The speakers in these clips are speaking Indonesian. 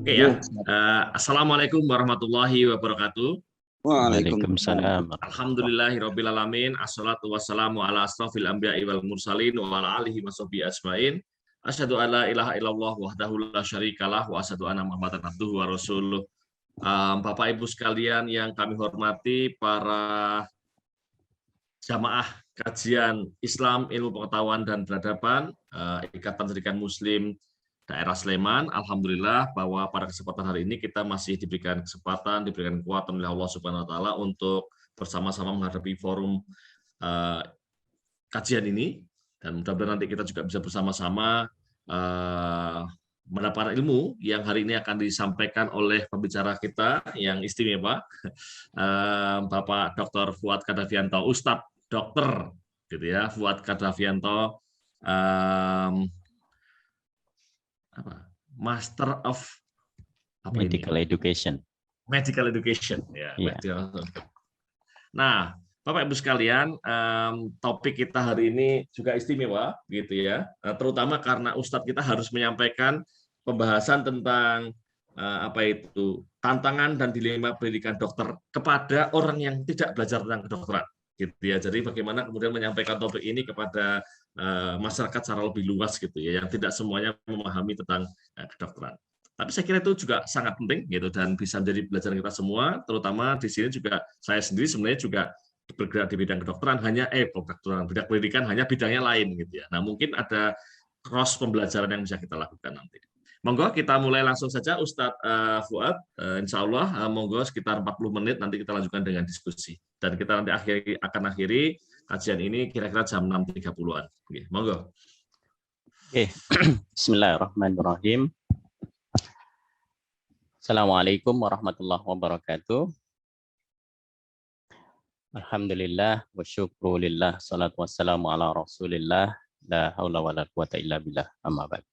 Oke ya. Assalamualaikum warahmatullahi wabarakatuh. Waalaikumsalam. Alhamdulillahirabbil alamin. Assalatu wassalamu ala asrofil anbiya'i wal mursalin wa ala alihi washabihi ajmain. Asyhadu an la ilaha illallah wahdahu la syarikalah wa asyhadu anna Muhammadan abduhu wa rasuluh. Bapak Ibu sekalian yang kami hormati, para jamaah kajian Islam, ilmu pengetahuan dan peradaban Ikatan Pendidikan Muslim Daerah Sleman. Alhamdulillah bahwa pada kesempatan hari ini kita masih diberikan kesempatan, diberikan kekuatan oleh Allah Subhanahu wa taala untuk bersama-sama menghadapi forum kajian ini, dan mudah-mudahan nanti kita juga bisa bersama-sama mendapatkan ilmu yang hari ini akan disampaikan oleh pembicara kita yang istimewa, Bapak Dr. Fuad Kadafianto, Ustadz Dokter gitu ya, Fuad Kadafianto, Master of Medical Education. Medical Education ya. Yeah. Nah, Bapak Ibu sekalian, topik kita hari ini juga istimewa gitu ya, terutama karena Ustadz kita harus menyampaikan pembahasan tentang tantangan dan dilema pendidikan dokter kepada orang yang tidak belajar tentang kedokteran gitu ya. Jadi bagaimana kemudian menyampaikan topik ini kepada masyarakat secara lebih luas gitu ya, yang tidak semuanya memahami tentang kedokteran. Tapi saya kira itu juga sangat penting gitu, dan bisa menjadi pelajaran kita semua, terutama di sini juga saya sendiri sebenarnya juga bergerak di bidang kedokteran, bidang pendidikan hanya bidangnya lain gitu ya. Nah, mungkin ada cross pembelajaran yang bisa kita lakukan nanti. Monggo kita mulai langsung saja, Ustadz Fuad. Insya Allah monggo sekitar 40 menit nanti kita lanjutkan dengan diskusi, dan kita nanti akan akhiri kajian ini kira-kira jam 6.30-an. Oke, monggo. Oke. Bismillahirrahmanirrahim. Assalamualaikum warahmatullahi wabarakatuh. Alhamdulillah wa syukrulillah, salatu wassalamu ala rasulillah, la haula wa la quwata illa billah, amma ba'd.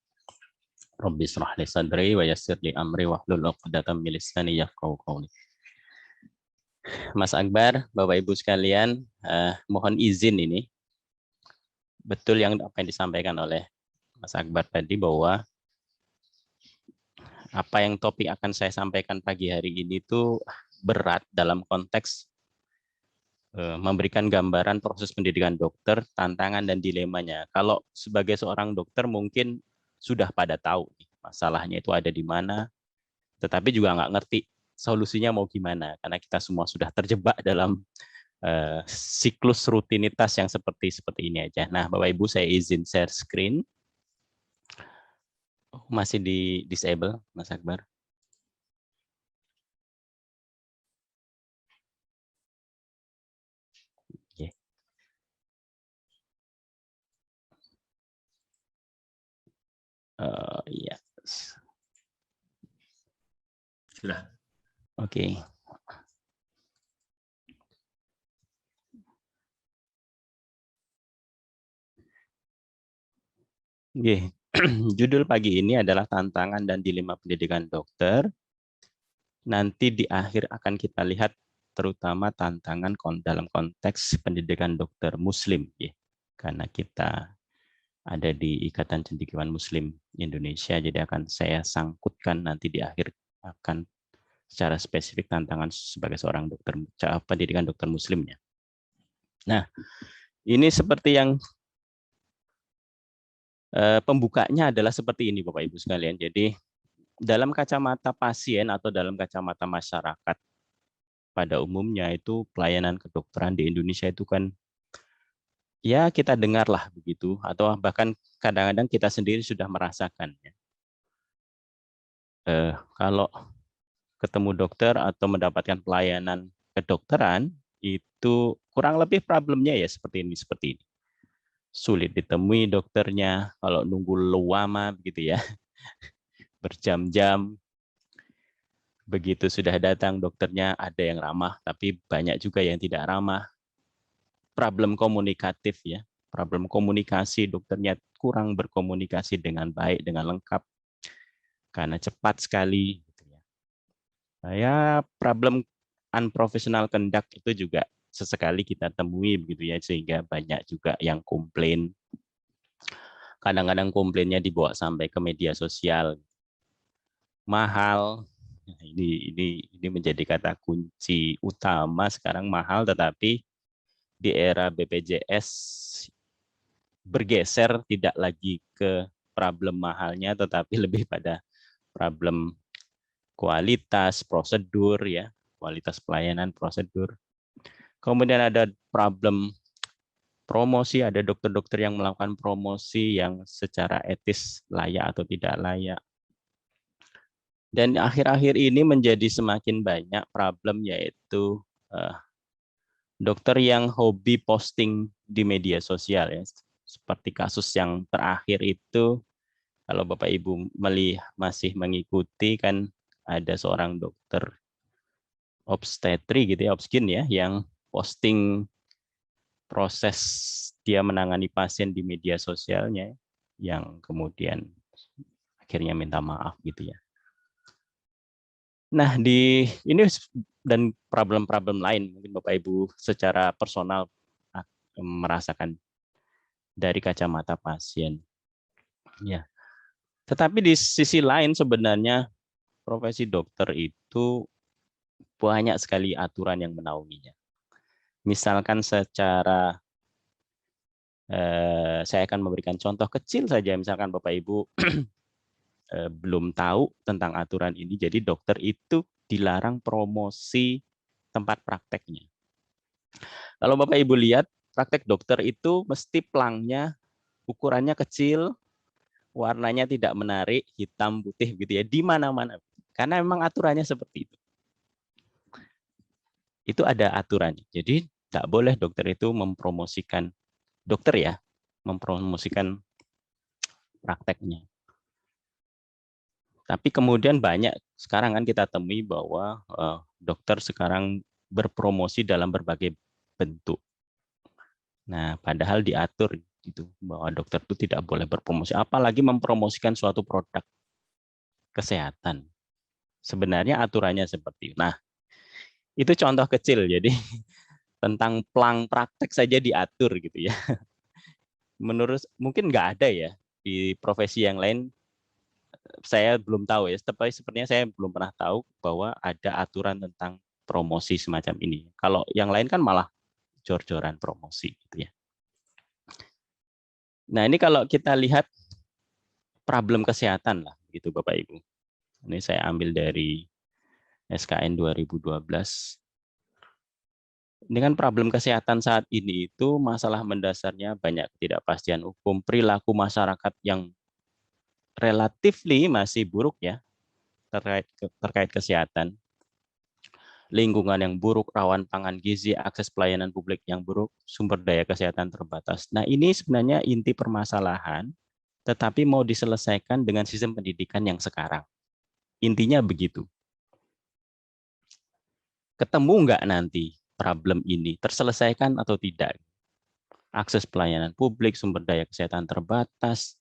Rabbi shrah li sadri wa yassir li amri wahlul 'uqdatam min lisani yafqahu qawli. Mas Akbar, Bapak Ibu sekalian, mohon izin ini. Betul yang apa yang disampaikan oleh Mas Akbar tadi, bahwa apa yang topik akan saya sampaikan pagi hari ini itu berat dalam konteks memberikan gambaran proses pendidikan dokter, tantangan dan dilemanya. Kalau sebagai seorang dokter mungkin sudah pada tahu nih, masalahnya itu ada di mana, tetapi juga nggak ngerti solusinya mau gimana, karena kita semua sudah terjebak dalam siklus rutinitas yang seperti ini aja. Nah, Bapak Ibu, saya izin share screen. Masih di disable, Mas Akbar? Okay. Iya. Sudah. Oke. Oke. Judul pagi ini adalah tantangan dan dilema pendidikan dokter. Nanti di akhir akan kita lihat terutama tantangan dalam konteks pendidikan dokter Muslim, ya. Karena kita ada di Ikatan Cendekiawan Muslim Indonesia, jadi akan saya sangkutkan nanti di akhir, akan secara spesifik tantangan sebagai seorang dokter pendidikan dokter Muslimnya. Nah, ini seperti yang pembukanya adalah seperti ini, Bapak Ibu sekalian. Jadi dalam kacamata pasien atau dalam kacamata masyarakat pada umumnya, itu pelayanan kedokteran di Indonesia itu kan ya kita dengarlah begitu, atau bahkan kadang-kadang kita sendiri sudah merasakannya. Kalau ketemu dokter atau mendapatkan pelayanan kedokteran itu kurang lebih problemnya ya seperti ini. Sulit ditemui dokternya, kalau nunggu lama begitu ya, berjam-jam. Begitu sudah datang dokternya, ada yang ramah, tapi banyak juga yang tidak ramah. Problem komunikatif ya, problem komunikasi, dokternya kurang berkomunikasi dengan baik, dengan lengkap, karena cepat sekali. Ya, problem unprofessional conduct itu juga sesekali kita temui begitu ya, sehingga banyak juga yang komplain. Kadang-kadang komplainnya dibawa sampai ke media sosial. mahal. Nah, ini menjadi kata kunci utama sekarang, mahal, tetapi di era BPJS bergeser tidak lagi ke problem mahalnya, tetapi lebih pada problem kualitas prosedur, ya, kualitas pelayanan prosedur. Kemudian ada problem promosi, ada dokter-dokter yang melakukan promosi yang secara etis layak atau tidak layak. Dan akhir-akhir ini menjadi semakin banyak problem, yaitu dokter yang hobi posting di media sosial, ya. Seperti kasus yang terakhir itu, kalau Bapak Ibu masih mengikuti, kan ada seorang dokter obstetri gitu ya, obsgin ya, yang posting proses dia menangani pasien di media sosialnya, yang kemudian akhirnya minta maaf gitu ya. Nah, di ini dan problem-problem lain mungkin Bapak Ibu secara personal merasakan dari kacamata pasien. Ya. Tetapi di sisi lain sebenarnya profesi dokter itu banyak sekali aturan yang menaunginya. Misalkan secara saya akan memberikan contoh kecil saja, misalkan Bapak Ibu belum tahu tentang aturan ini, jadi dokter itu dilarang promosi tempat prakteknya. Kalau Bapak Ibu lihat, praktek dokter itu mesti pelangnya ukurannya kecil, warnanya tidak menarik, hitam putih gitu ya, di mana-mana. Karena memang aturannya seperti itu. Itu ada aturannya. Jadi tidak boleh dokter itu mempromosikan, dokter ya, mempromosikan prakteknya. Tapi kemudian banyak sekarang kan kita temui bahwa dokter sekarang berpromosi dalam berbagai bentuk. Nah, padahal diatur itu bahwa dokter itu tidak boleh berpromosi, apalagi mempromosikan suatu produk kesehatan. Sebenarnya aturannya seperti itu. Nah, itu contoh kecil. Jadi tentang pelang praktek saja diatur gitu ya. Menurut mungkin nggak ada ya di profesi yang lain. Saya belum tahu ya, tapi sepertinya saya belum pernah tahu bahwa ada aturan tentang promosi semacam ini. Kalau yang lain kan malah jor-joran promosi gitu ya. Nah, ini kalau kita lihat problem kesehatan lah gitu Bapak Ibu. Ini saya ambil dari SKN 2012. Ini kan problem kesehatan saat ini itu masalah mendasarnya banyak ketidakpastian hukum, perilaku masyarakat yang relatifly masih buruk ya terkait kesehatan, lingkungan yang buruk, rawan pangan gizi, akses pelayanan publik yang buruk, sumber daya kesehatan terbatas. Nah, ini sebenarnya inti permasalahan, tetapi mau diselesaikan dengan sistem pendidikan yang sekarang. Intinya begitu. Ketemu nggak nanti problem ini, terselesaikan atau tidak? Akses pelayanan publik, sumber daya kesehatan terbatas,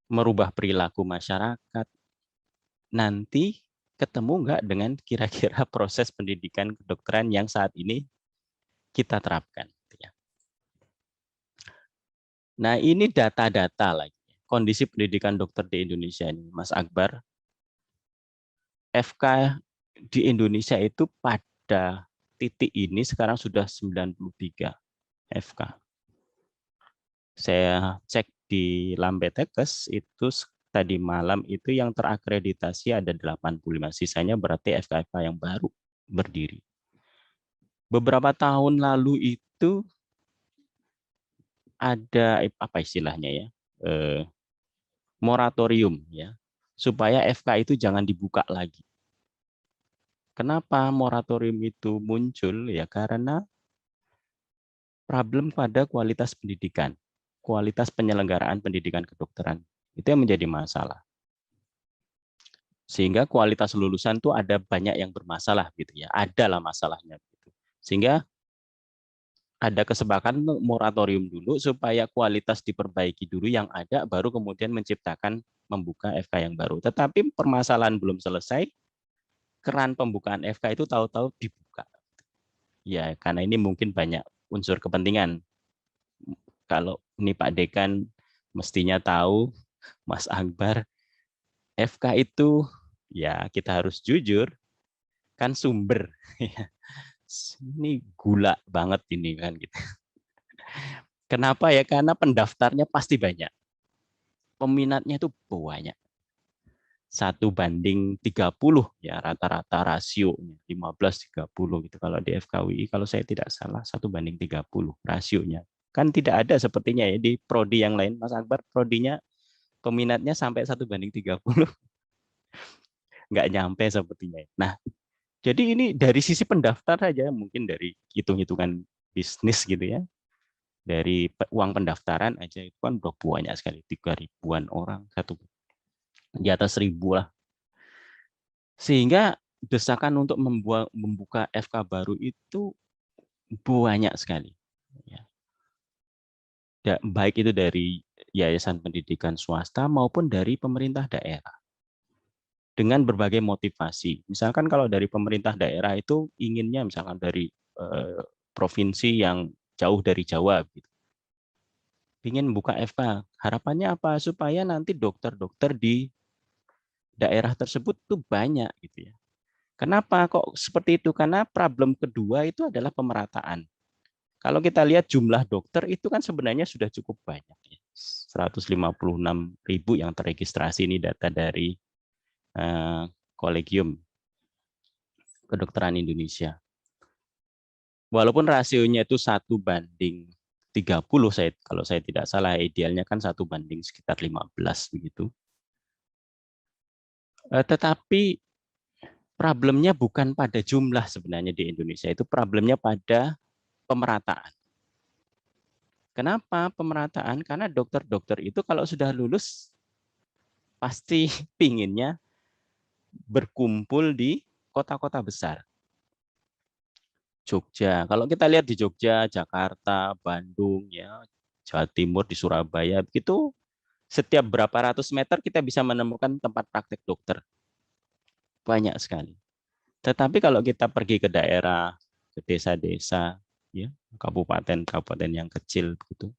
merubah perilaku masyarakat, nanti ketemu nggak dengan kira-kira proses pendidikan kedokteran yang saat ini kita terapkan. Nah, ini data-data lagi. Kondisi pendidikan dokter di Indonesia ini, Mas Akbar. FK di Indonesia itu pada titik ini sekarang sudah 93 FK. Saya cek di Lambetekes itu tadi malam itu yang terakreditasi ada 85. Sisanya berarti FK-FK yang baru berdiri. Beberapa tahun lalu itu ada apa istilahnya ya? Moratorium ya, supaya FK itu jangan dibuka lagi. Kenapa moratorium itu muncul? Ya karena problem pada kualitas pendidikan, kualitas penyelenggaraan pendidikan kedokteran. Itu yang menjadi masalah. Sehingga kualitas lulusan itu ada banyak yang bermasalah gitu ya. Adalah masalahnya gitu. Sehingga ada kesepakatan moratorium dulu supaya kualitas diperbaiki dulu yang ada, baru kemudian menciptakan membuka FK yang baru. Tetapi permasalahan belum selesai, keran pembukaan FK itu tahu-tahu dibuka. Ya, karena ini mungkin banyak unsur kepentingan. Kalau ini Pak Dekan mestinya tahu, Mas Akbar, FK itu ya kita harus jujur, kan sumber. Ini gula banget ini kan gitu. Kenapa ya? Karena pendaftarnya pasti banyak. Peminatnya itu banyak. 1:30 ya rata-rata rasionya 15:30 gitu kalau di FKUI kalau saya tidak salah 1:30 rasionya. Kan tidak ada sepertinya ya di prodi yang lain, Mas Akbar, prodinya peminatnya sampai 1:30. Nggak nyampe sepertinya. Nah, jadi ini dari sisi pendaftar saja, mungkin dari hitung-hitungan bisnis gitu ya, dari uang pendaftaran aja itu kan udah banyak sekali, 3.000-an orang, di atas 1.000 lah. Sehingga desakan untuk membuka FK baru itu banyak sekali. Ya, baik itu dari yayasan pendidikan swasta maupun dari pemerintah daerah. Dengan berbagai motivasi. Misalkan kalau dari pemerintah daerah itu inginnya misalkan dari provinsi yang jauh dari Jawa, gitu. Ingin buka FK. Harapannya apa? Supaya nanti dokter-dokter di daerah tersebut tuh banyak gitu ya. Kenapa kok seperti itu? Karena problem kedua itu adalah pemerataan. Kalau kita lihat jumlah dokter itu kan sebenarnya sudah cukup banyak. 156.000 yang terregistrasi, ini data dari Kolegium Kedokteran Indonesia. Walaupun rasionya itu 1:30, kalau saya tidak salah, idealnya kan 1:15 begitu. Tetapi problemnya bukan pada jumlah sebenarnya di Indonesia, itu problemnya pada pemerataan. Kenapa pemerataan? Karena dokter-dokter itu kalau sudah lulus pasti pinginnya berkumpul di kota-kota besar. Jogja, kalau kita lihat di Jogja, Jakarta, Bandung, ya, Jawa Timur, di Surabaya, begitu setiap berapa ratus meter kita bisa menemukan tempat praktek dokter. Banyak sekali. Tetapi kalau kita pergi ke daerah, ke desa-desa, ya, kabupaten-kabupaten yang kecil, begitu,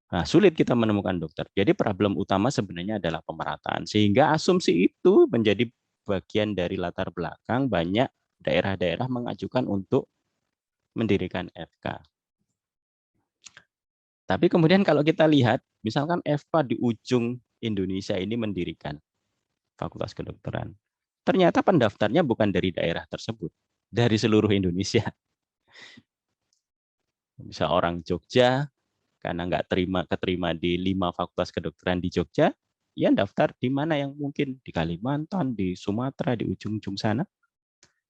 nah, sulit kita menemukan dokter. Jadi problem utama sebenarnya adalah pemerataan. Sehingga asumsi itu menjadi bagian dari latar belakang banyak daerah-daerah mengajukan untuk mendirikan FK. Tapi kemudian kalau kita lihat, misalkan FK di ujung Indonesia ini mendirikan Fakultas Kedokteran. Ternyata pendaftarnya bukan dari daerah tersebut, dari seluruh Indonesia. Bisa orang Jogja, karena nggak keterima di 5 fakultas kedokteran di Jogja, ya daftar di mana yang mungkin, di Kalimantan, di Sumatera, di ujung-ujung sana.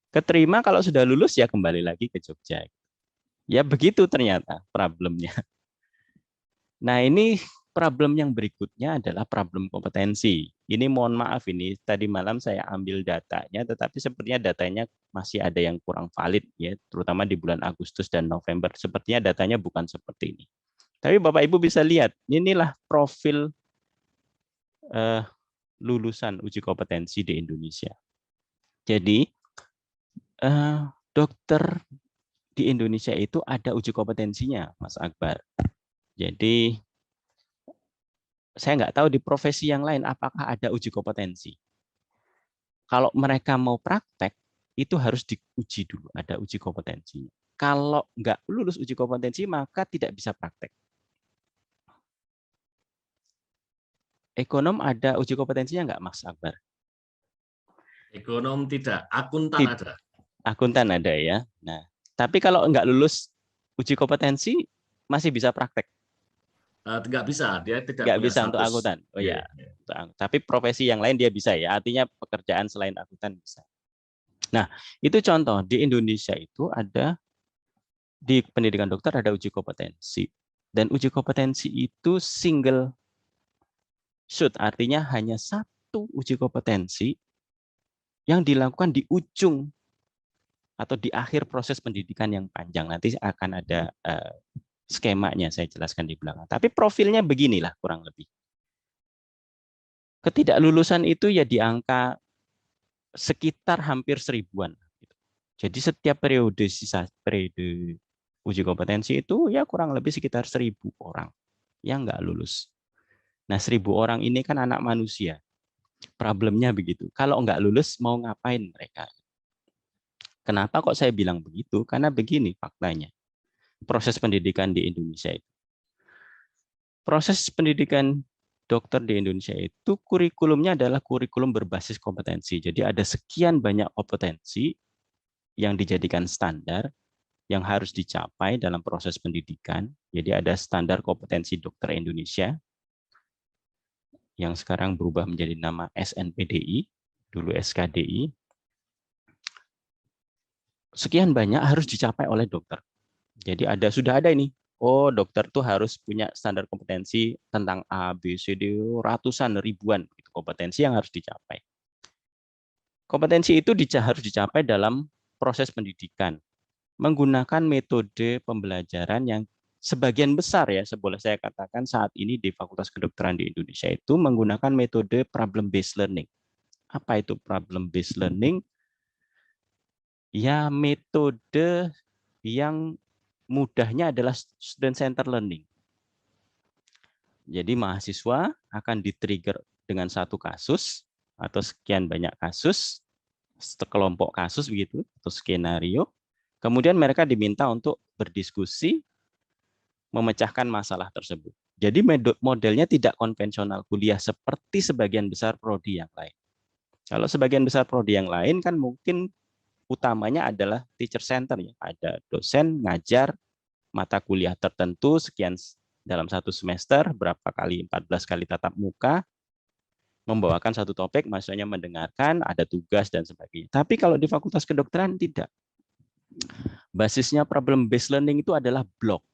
Keterima, kalau sudah lulus ya kembali lagi ke Jogja. Ya begitu ternyata problemnya. Nah, ini problem yang berikutnya adalah problem kompetensi. Ini mohon maaf, ini tadi malam saya ambil datanya, tetapi sepertinya datanya masih ada yang kurang valid, ya, terutama di bulan Agustus dan November. Sepertinya datanya bukan seperti ini. Tapi Bapak Ibu bisa lihat, inilah profil lulusan uji kompetensi di Indonesia. Jadi dokter di Indonesia itu ada uji kompetensinya, Mas Akbar. Jadi saya nggak tahu di profesi yang lain apakah ada uji kompetensi. Kalau mereka mau praktek, itu harus diuji dulu, ada uji kompetensinya. Kalau nggak lulus uji kompetensi, maka tidak bisa praktek. Ekonom ada uji kompetensinya nggak, Mas Akbar? Ekonom tidak, akuntan ada. Akuntan ada ya. Nah, tapi kalau nggak lulus uji kompetensi, masih bisa praktek? Nggak bisa, dia tidak Nggak punya bisa untuk status. akuntan. Oh ya, tapi profesi yang lain dia bisa ya. Artinya pekerjaan selain akuntan bisa. Nah, itu contoh di Indonesia itu ada di pendidikan dokter ada uji kompetensi. Dan uji kompetensi itu single shoot, artinya hanya satu uji kompetensi yang dilakukan di ujung atau di akhir proses pendidikan yang panjang. Nanti akan ada skemanya saya jelaskan di belakang. Tapi profilnya beginilah kurang lebih. Ketidaklulusan itu ya di angka sekitar hampir 1.000-an. Jadi setiap periode uji kompetensi itu ya kurang lebih sekitar 1.000 orang yang nggak lulus. Nah, 1.000 orang ini kan anak manusia. Problemnya begitu. Kalau nggak lulus mau ngapain mereka? Kenapa kok saya bilang begitu? Karena begini faktanya. Proses pendidikan di Indonesia itu. Proses pendidikan dokter di Indonesia itu kurikulumnya adalah kurikulum berbasis kompetensi. Jadi ada sekian banyak kompetensi yang dijadikan standar yang harus dicapai dalam proses pendidikan. Jadi ada standar kompetensi dokter Indonesia yang sekarang berubah menjadi nama SNPDI, dulu SKDI. Sekian banyak harus dicapai oleh dokter. Jadi sudah ada ini. Oh, dokter tuh harus punya standar kompetensi tentang A, B, C, D, ratusan, ribuan kompetensi yang harus dicapai. Kompetensi itu harus dicapai dalam proses pendidikan menggunakan metode pembelajaran yang sebagian besar ya, boleh saya katakan saat ini di Fakultas Kedokteran di Indonesia itu menggunakan metode problem based learning. Apa itu problem based learning? Ya, metode yang mudahnya adalah student center learning. Jadi mahasiswa akan di-trigger dengan satu kasus atau sekian banyak kasus, sekelompok kasus begitu atau skenario. Kemudian mereka diminta untuk berdiskusi memecahkan masalah tersebut. Jadi modelnya tidak konvensional kuliah seperti sebagian besar prodi yang lain. Kalau sebagian besar prodi yang lain kan mungkin utamanya adalah teacher center ya. Ada dosen ngajar mata kuliah tertentu sekian dalam satu semester, berapa kali, 14 kali tatap muka, membawakan satu topik, mahasiswanya mendengarkan, ada tugas dan sebagainya. Tapi kalau di Fakultas Kedokteran tidak. Basisnya problem based learning itu adalah blok.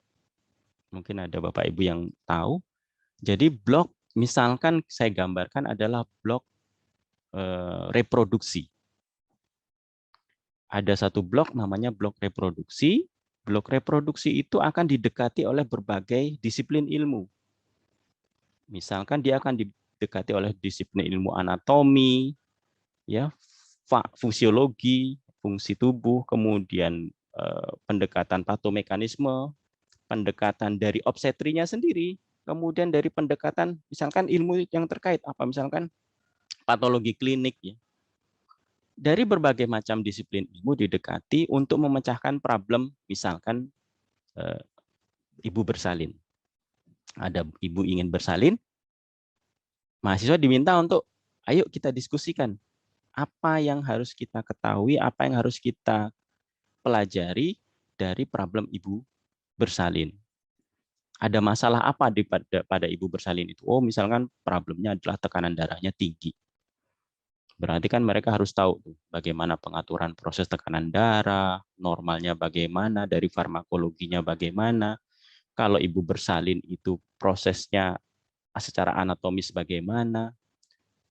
Mungkin ada Bapak Ibu yang tahu. Jadi blok, misalkan saya gambarkan adalah blok reproduksi. Ada satu blok namanya blok reproduksi. Blok reproduksi itu akan didekati oleh berbagai disiplin ilmu. Misalkan dia akan didekati oleh disiplin ilmu anatomi, ya, fisiologi, fungsi tubuh, kemudian pendekatan patomekanisme, pendekatan dari obstetrinya sendiri, kemudian dari pendekatan misalkan ilmu yang terkait apa misalkan patologi klinik ya. Dari berbagai macam disiplin ilmu didekati untuk memecahkan problem misalkan ibu bersalin. Ada ibu ingin bersalin, mahasiswa diminta untuk ayo kita diskusikan apa yang harus kita ketahui, apa yang harus kita pelajari dari problem ibu bersalin. Ada masalah apa pada ibu bersalin itu? Oh, misalkan problemnya adalah tekanan darahnya tinggi. Berarti kan mereka harus tahu bagaimana pengaturan proses tekanan darah, normalnya bagaimana, dari farmakologinya bagaimana. Kalau ibu bersalin itu prosesnya secara anatomis bagaimana.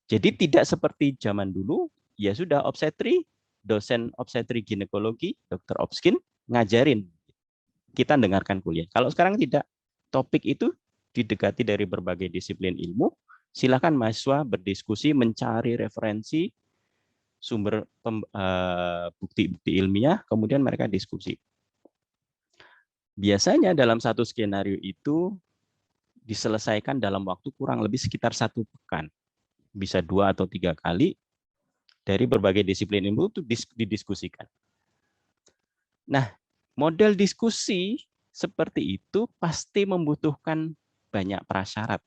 Jadi tidak seperti zaman dulu, ya sudah obstetri, dosen obstetri ginekologi, dokter obskin, ngajarin. Kita dengarkan kuliah. Kalau sekarang tidak, topik itu didekati dari berbagai disiplin ilmu, silakan mahasiswa berdiskusi, mencari referensi, sumber bukti-bukti ilmiah, kemudian mereka diskusi. Biasanya dalam satu skenario itu diselesaikan dalam waktu kurang lebih sekitar 1 pekan. Bisa 2 atau 3 kali dari berbagai disiplin ilmu itu didiskusikan. Nah, model diskusi seperti itu pasti membutuhkan banyak prasyarat.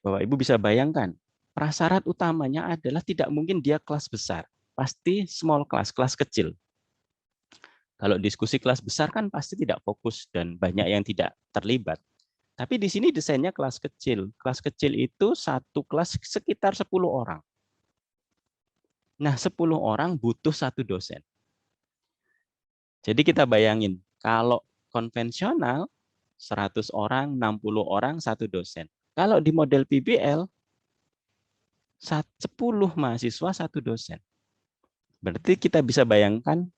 Bapak Ibu bisa bayangkan, prasyarat utamanya adalah tidak mungkin dia kelas besar. Pasti small class, kelas kecil. Kalau diskusi kelas besar kan pasti tidak fokus dan banyak yang tidak terlibat. Tapi di sini desainnya kelas kecil. Kelas kecil itu satu kelas sekitar 10 orang. Nah, 10 orang butuh satu dosen. Jadi kita bayangin, kalau konvensional 100 orang, 60 orang, satu dosen. Kalau di model PBL, 10 mahasiswa, satu dosen. Berarti kita bisa bayangkan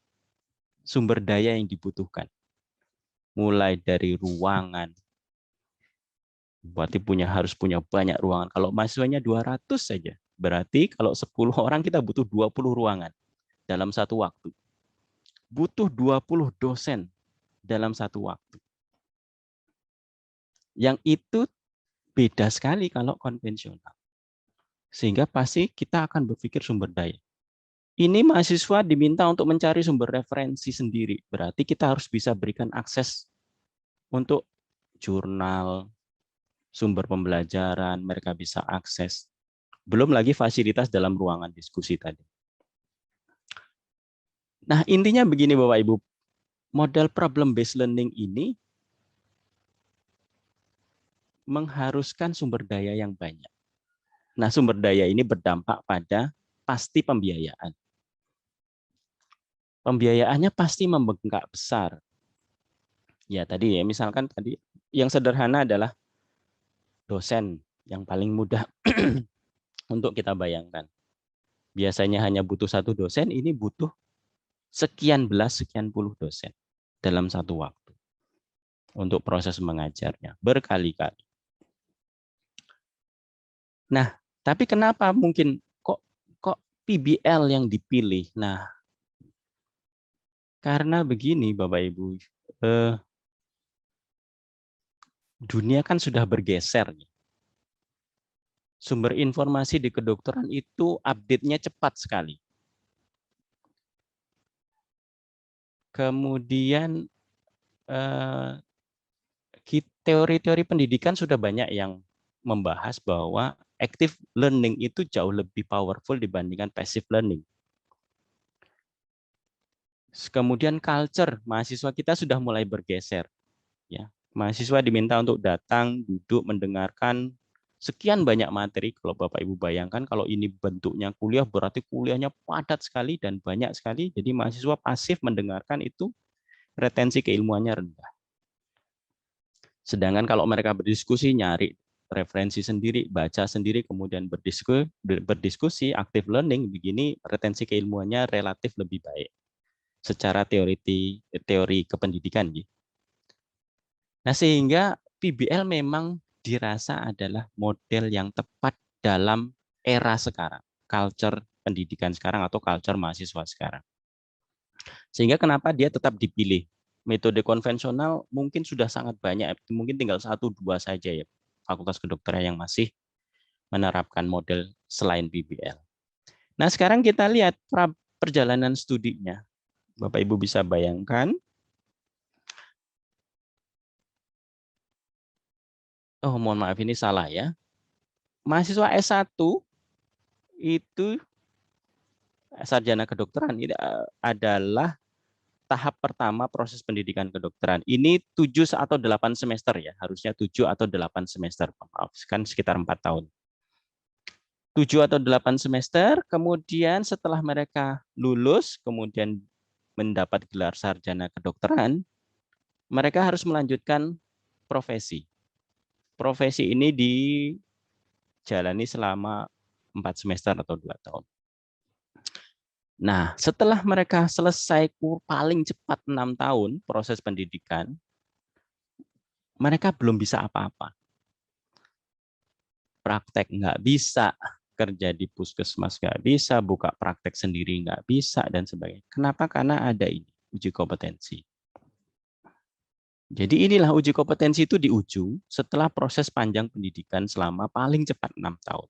sumber daya yang dibutuhkan. Mulai dari ruangan, berarti harus punya banyak ruangan. Kalau mahasiswanya 200 saja, berarti kalau 10 orang kita butuh 20 ruangan dalam satu waktu. Butuh 20 dosen dalam satu waktu. Yang itu beda sekali kalau konvensional. Sehingga pasti kita akan berpikir sumber daya. Ini mahasiswa diminta untuk mencari sumber referensi sendiri. Berarti kita harus bisa berikan akses untuk jurnal, sumber pembelajaran, mereka bisa akses. Belum lagi fasilitas dalam ruangan diskusi tadi. Nah, intinya begini Bapak Ibu, model problem based learning ini mengharuskan sumber daya yang banyak. Nah, sumber daya ini berdampak pada pasti pembiayaan. Pembiayaannya pasti membengkak besar. Ya, tadi ya, misalkan tadi yang sederhana adalah dosen yang paling mudah untuk kita bayangkan. Biasanya hanya butuh satu dosen, ini butuh sekian belas, sekian puluh dosen dalam satu waktu untuk proses mengajarnya berkali-kali. Nah, tapi kenapa mungkin kok PBL yang dipilih? Nah, karena begini Bapak Ibu, dunia kan sudah bergeser. Sumber informasi di kedokteran itu update-nya cepat sekali. Kemudian teori-teori pendidikan sudah banyak yang membahas bahwa active learning itu jauh lebih powerful dibandingkan passive learning. Kemudian culture mahasiswa kita sudah mulai bergeser. Ya, mahasiswa diminta untuk datang, duduk, mendengarkan sekian banyak materi. Kalau Bapak Ibu bayangkan, kalau ini bentuknya kuliah, berarti kuliahnya padat sekali dan banyak sekali. Jadi mahasiswa pasif mendengarkan itu, retensi keilmuannya rendah. Sedangkan kalau mereka berdiskusi, nyari referensi sendiri, baca sendiri, kemudian berdiskusi, active learning, begini retensi keilmuannya relatif lebih baik secara teori kependidikan. Nah, sehingga PBL memang dirasa adalah model yang tepat dalam era sekarang, culture pendidikan sekarang atau culture mahasiswa sekarang. Sehingga kenapa dia tetap dipilih? Metode konvensional mungkin sudah sangat banyak, mungkin tinggal 1-2 saja ya fakultas kedokteran yang masih menerapkan model selain PBL. Nah, sekarang kita lihat perjalanan studinya. Bapak Ibu bisa bayangkan. Oh, mohon maaf ini salah ya. Mahasiswa S1 itu sarjana kedokteran ini adalah tahap pertama proses pendidikan kedokteran. Ini 7 atau 8 semester ya, harusnya 7 atau 8 semester. Maaf, kan sekitar 4 tahun. 7 atau 8 semester, kemudian setelah mereka lulus, kemudian mendapat gelar sarjana kedokteran, mereka harus melanjutkan profesi. Profesi ini dijalani selama 4 semester atau 2 tahun. Nah, setelah mereka selesai paling cepat 6 tahun proses pendidikan, mereka belum bisa apa-apa. Praktek nggak bisa, kerja di puskesmas nggak bisa, buka praktek sendiri nggak bisa, dan sebagainya. Kenapa? Karena ada ini, uji kompetensi. Jadi inilah uji kompetensi itu di ujung setelah proses panjang pendidikan selama paling cepat 6 tahun.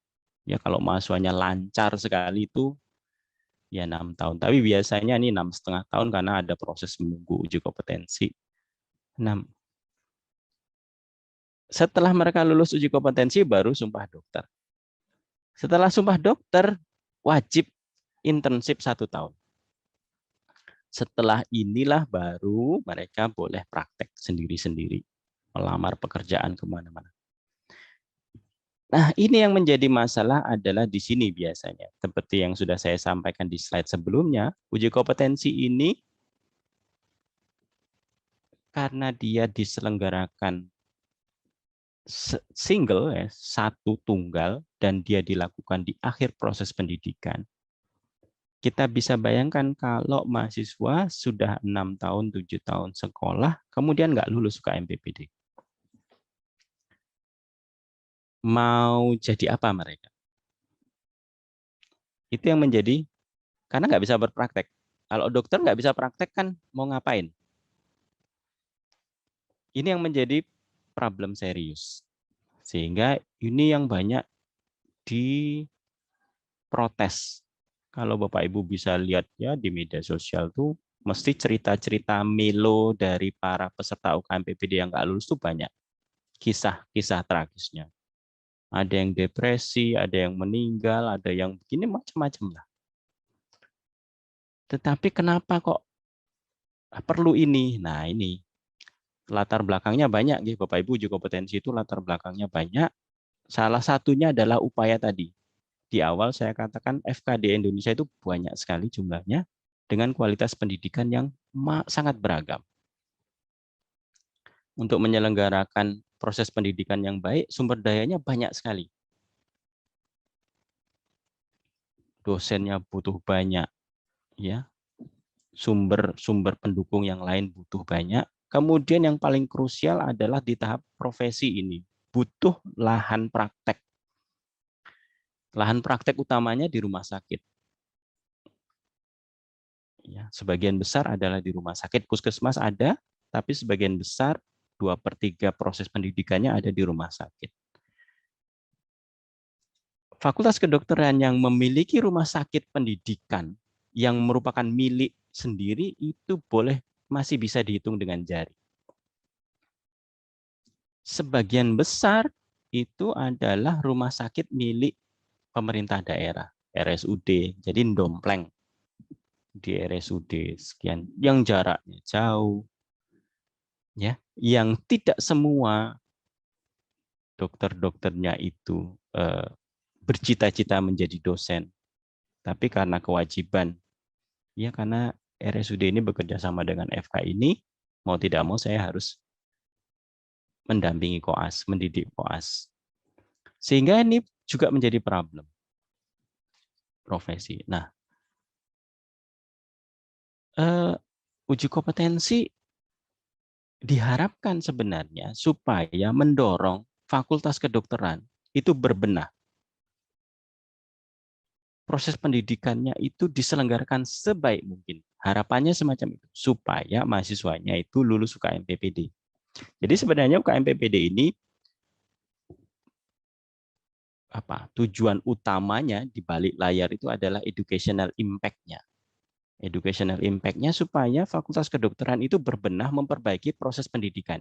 Ya, kalau mahasiswanya lancar sekali itu ya 6 tahun. Tapi biasanya ini 6,5 tahun karena ada proses menunggu uji kompetensi. 6. Setelah mereka lulus uji kompetensi baru sumpah dokter. Setelah sumpah dokter wajib internship 1 tahun. Setelah inilah baru mereka boleh praktek sendiri-sendiri, melamar pekerjaan kemana-mana. Nah, ini yang menjadi masalah adalah di sini biasanya. Seperti yang sudah saya sampaikan di slide sebelumnya, uji kompetensi ini karena dia diselenggarakan single, ya, satu tunggal, dan dia dilakukan di akhir proses pendidikan. Kita bisa bayangkan kalau mahasiswa sudah 6 tahun, 7 tahun sekolah, kemudian nggak lulus UKM-PPD. Mau jadi apa mereka? Itu yang menjadi, karena nggak bisa berpraktek. Kalau dokter nggak bisa praktek kan mau ngapain? Ini yang menjadi problem serius. Sehingga ini yang banyak di protes. Kalau Bapak Ibu bisa lihat ya di media sosial tuh mesti cerita-cerita melo dari para peserta UKM PPD yang nggak lulus tuh banyak. Kisah-kisah tragisnya. Ada yang depresi, ada yang meninggal, ada yang begini macam-macam lah. Tetapi kenapa kok perlu ini? Nah, ini latar belakangnya banyak, Bapak Ibu, uji kompetensi itu latar belakangnya banyak. Salah satunya adalah upaya tadi. Di awal saya katakan FKD Indonesia itu banyak sekali jumlahnya dengan kualitas pendidikan yang sangat beragam. Untuk menyelenggarakan proses pendidikan yang baik, sumber dayanya banyak sekali. Dosennya butuh banyak, ya. Sumber pendukung yang lain butuh banyak. Kemudian yang paling krusial adalah di tahap profesi ini butuh lahan praktek. Lahan praktek utamanya di rumah sakit. Ya, sebagian besar adalah di rumah sakit. Puskesmas ada, tapi sebagian besar 2/3 proses pendidikannya ada di rumah sakit. Fakultas kedokteran yang memiliki rumah sakit pendidikan yang merupakan milik sendiri itu masih bisa dihitung dengan jari. Sebagian besar itu adalah rumah sakit milik pemerintah daerah, RSUD, jadi ndompleng di RSUD sekian, yang jaraknya jauh, ya, yang tidak semua dokter-dokternya itu bercita-cita menjadi dosen, tapi karena kewajiban, ya karena RSUD ini bekerja sama dengan FK ini, mau tidak mau saya harus mendampingi koas, mendidik koas. Sehingga ini juga menjadi problem profesi. Nah, uji kompetensi diharapkan sebenarnya supaya mendorong fakultas kedokteran itu berbenah. Proses pendidikannya itu diselenggarakan sebaik mungkin. Harapannya semacam itu, supaya mahasiswanya itu lulus UKM PPD. Jadi sebenarnya UKM PPD ini tujuan utamanya di balik layar itu adalah educational impact-nya. Educational impact-nya supaya fakultas kedokteran itu berbenah memperbaiki proses pendidikan.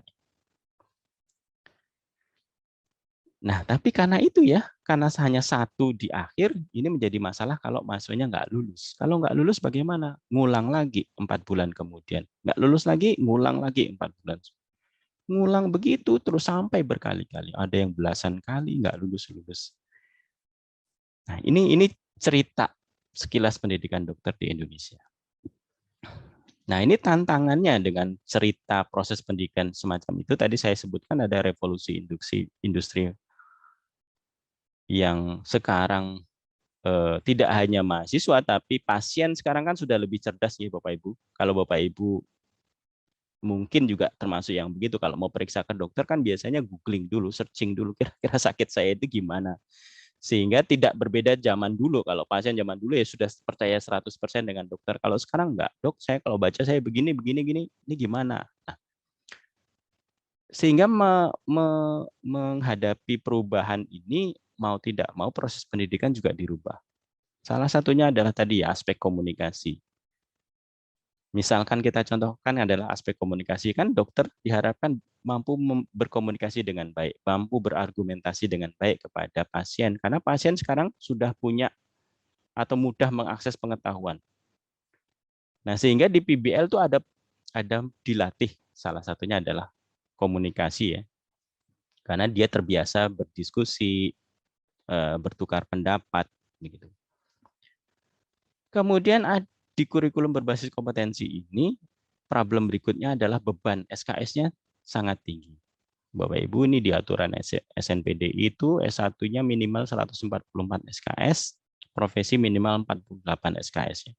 Nah, tapi karena itu ya, karena hanya satu di akhir, ini menjadi masalah kalau mahasiswanya nggak lulus. Kalau nggak lulus bagaimana? Ngulang lagi 4 bulan kemudian. Nggak lulus lagi, ngulang lagi 4 bulan. Ngulang begitu terus sampai berkali-kali. Ada yang belasan kali nggak lulus-lulus. Nah, ini cerita sekilas pendidikan dokter di Indonesia. Nah, ini tantangannya dengan cerita proses pendidikan semacam itu. Tadi saya sebutkan ada revolusi industri yang sekarang tidak hanya mahasiswa, tapi pasien sekarang kan sudah lebih cerdas ya Bapak Ibu. Kalau Bapak Ibu mungkin juga termasuk yang begitu, kalau mau periksa ke dokter kan biasanya googling dulu, searching dulu kira-kira sakit saya itu gimana. Sehingga tidak berbeda zaman dulu. Kalau pasien zaman dulu ya sudah percaya 100% dengan dokter. Kalau sekarang enggak, dok saya kalau baca saya begini, ini gimana? Nah, sehingga menghadapi perubahan ini mau tidak mau proses pendidikan juga dirubah. Salah satunya adalah tadi ya, aspek komunikasi. Misalkan kita contohkan adalah aspek komunikasi, kan dokter diharapkan mampu berkomunikasi dengan baik, mampu berargumentasi dengan baik kepada pasien, karena pasien sekarang sudah punya atau mudah mengakses pengetahuan. Nah, sehingga di PBL itu ada dilatih, salah satunya adalah komunikasi ya, karena dia terbiasa berdiskusi, bertukar pendapat, begitu. Kemudian di kurikulum berbasis kompetensi ini, problem berikutnya adalah beban SKS-nya sangat tinggi. Bapak Ibu, ini di aturan SNPD itu S1-nya minimal 144 SKS, profesi minimal 48 SKS.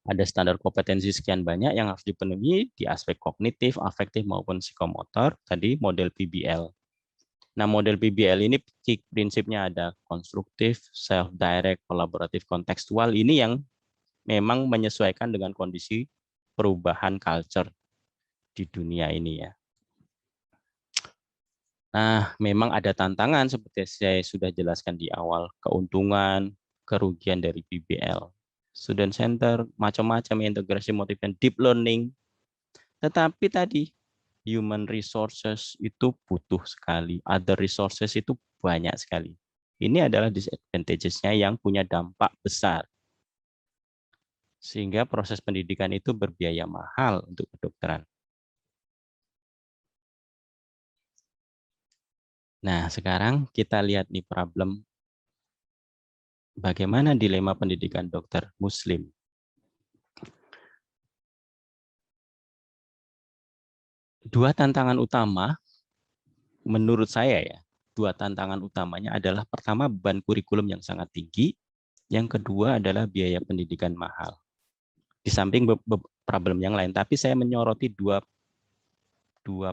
Ada standar kompetensi sekian banyak yang harus dipenuhi di aspek kognitif, afektif maupun psikomotor, tadi model PBL. Nah, model PBL ini prinsipnya ada konstruktif, self-direct, kolaboratif, kontekstual. Ini yang memang menyesuaikan dengan kondisi perubahan culture di dunia ini ya. Nah, memang ada tantangan seperti saya sudah jelaskan di awal, keuntungan, kerugian dari PBL. Student center, macam-macam integrasi motif dan deep learning. Tetapi tadi, human resources itu butuh sekali, other resources itu banyak sekali. Ini adalah disadvantages-nya yang punya dampak besar. Sehingga proses pendidikan itu berbiaya mahal untuk kedokteran. Nah, sekarang kita lihat nih problem bagaimana dilema pendidikan dokter Muslim. Dua tantangan utama, menurut saya ya, dua tantangan utamanya adalah pertama beban kurikulum yang sangat tinggi, yang kedua adalah biaya pendidikan mahal. Di samping problem yang lain, tapi saya menyoroti dua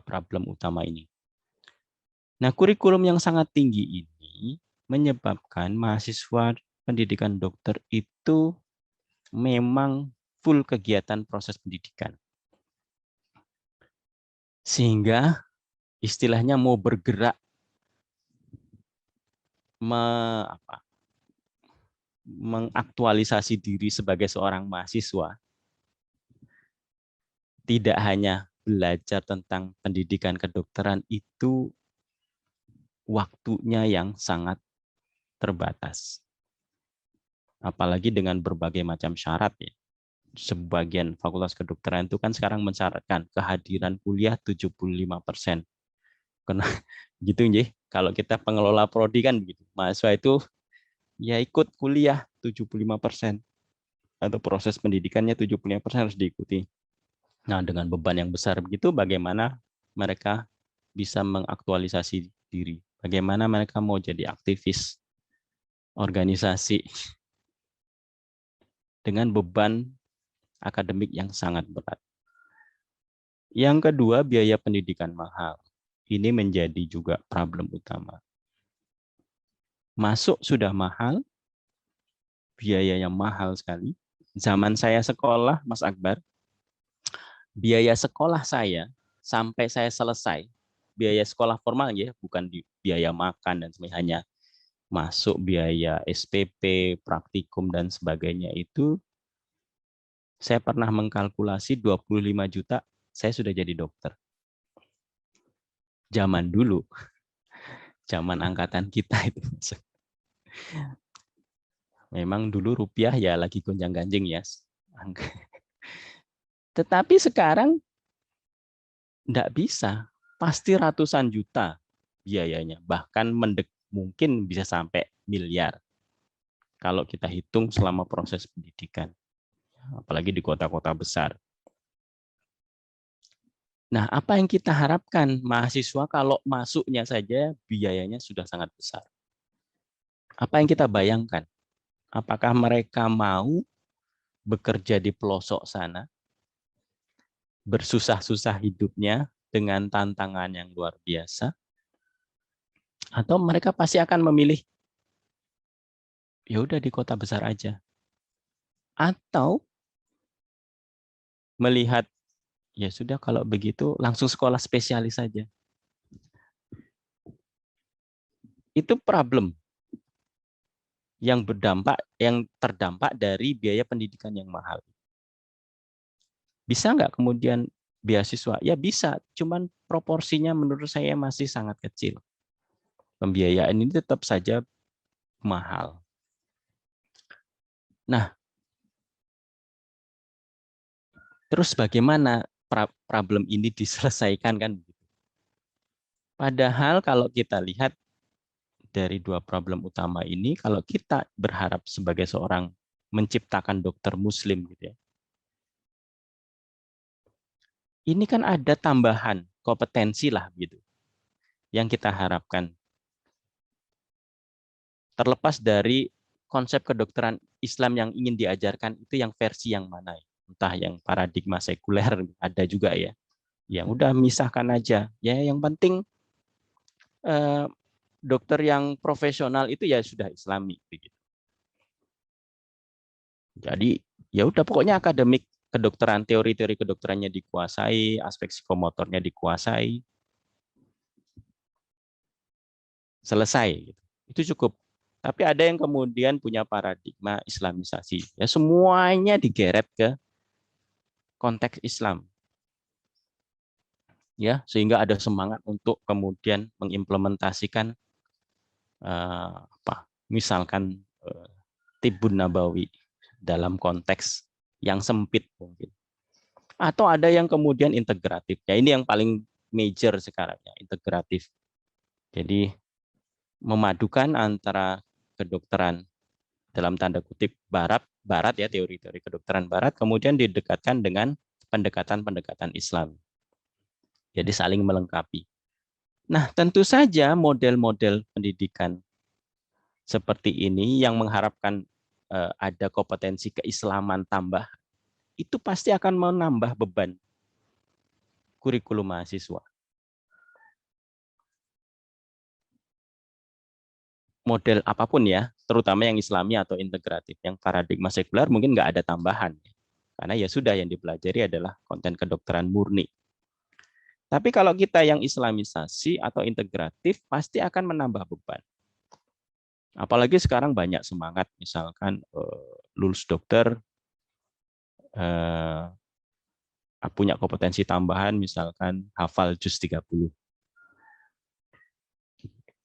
problem utama ini. Nah, kurikulum yang sangat tinggi ini menyebabkan mahasiswa pendidikan dokter itu memang full kegiatan proses pendidikan. Sehingga istilahnya mau bergerak mengaktualisasi diri sebagai seorang mahasiswa, tidak hanya belajar tentang pendidikan kedokteran itu waktunya yang sangat terbatas. Apalagi dengan berbagai macam syarat ya. Sebagian fakultas kedokteran itu kan sekarang mensyaratkan kehadiran kuliah 75%. Karena gitu nggih, kalau kita pengelola prodi kan begitu. Mahasiswa itu ya ikut kuliah 75% atau proses pendidikannya 75% harus diikuti. Nah, dengan beban yang besar begitu bagaimana mereka bisa mengaktualisasi diri? Bagaimana mereka mau jadi aktivis organisasi dengan beban akademik yang sangat berat. Yang kedua, biaya pendidikan mahal. Ini menjadi juga problem utama. Masuk sudah mahal, biayanya mahal sekali. Zaman saya sekolah, Mas Akbar, biaya sekolah saya sampai saya selesai, biaya sekolah formal ya, bukan di biaya makan dan sebagainya, hanya masuk biaya SPP, praktikum dan sebagainya itu saya pernah mengkalkulasi 25 juta, saya sudah jadi dokter. Zaman dulu, zaman angkatan kita itu. Memang dulu rupiah ya lagi gonjang-ganjing ya. Tetapi sekarang enggak bisa. Pasti ratusan juta biayanya. Bahkan mungkin bisa sampai miliar. Kalau kita hitung selama proses pendidikan. Apalagi di kota-kota besar. Nah, apa yang kita harapkan mahasiswa kalau masuknya saja biayanya sudah sangat besar. Apa yang kita bayangkan? Apakah mereka mau bekerja di pelosok sana, bersusah-susah hidupnya dengan tantangan yang luar biasa, atau mereka pasti akan memilih ya udah di kota besar aja, atau melihat ya sudah kalau begitu langsung sekolah spesialis saja. Itu problem yang terdampak dari biaya pendidikan yang mahal. Bisa nggak kemudian beasiswa? Ya bisa, cuman proporsinya menurut saya masih sangat kecil. Pembiayaan ini tetap saja mahal. Nah, terus bagaimana problem ini diselesaikan kan? Padahal kalau kita lihat dari dua problem utama ini, kalau kita berharap sebagai seorang menciptakan dokter Muslim, gitu ya, ini kan ada tambahan kompetensi lah, gitu, yang kita harapkan. Terlepas dari konsep kedokteran Islam yang ingin diajarkan itu yang versi yang mana, entah yang paradigma sekuler ada juga ya, yang udah misahkan aja, ya yang penting dokter yang profesional itu ya sudah Islami begitu. Jadi ya udah pokoknya akademik kedokteran, teori-teori kedokterannya dikuasai, aspek psikomotornya dikuasai. selesai. Itu cukup. Tapi ada yang kemudian punya paradigma Islamisasi. Ya semuanya digeret ke konteks Islam. Ya, sehingga ada semangat untuk kemudian mengimplementasikan misalkan Tibun Nabawi dalam konteks yang sempit mungkin. Atau ada yang kemudian integratif. Ya ini yang paling major sekarang ya, integratif. Jadi memadukan antara kedokteran dalam tanda kutip barat ya, teori-teori kedokteran barat, kemudian didekatkan dengan pendekatan-pendekatan Islam. Jadi saling melengkapi. Nah, tentu saja model-model pendidikan seperti ini yang mengharapkan ada kompetensi keislaman tambah, itu pasti akan menambah beban kurikulum mahasiswa. Model apapun ya, terutama yang Islami atau integratif, yang paradigma sekuler mungkin nggak ada tambahan. Karena ya sudah yang dipelajari adalah konten kedokteran murni. Tapi kalau kita yang Islamisasi atau integratif, pasti akan menambah beban. Apalagi sekarang banyak semangat, misalkan lulus dokter, punya kompetensi tambahan, misalkan hafal juz 30.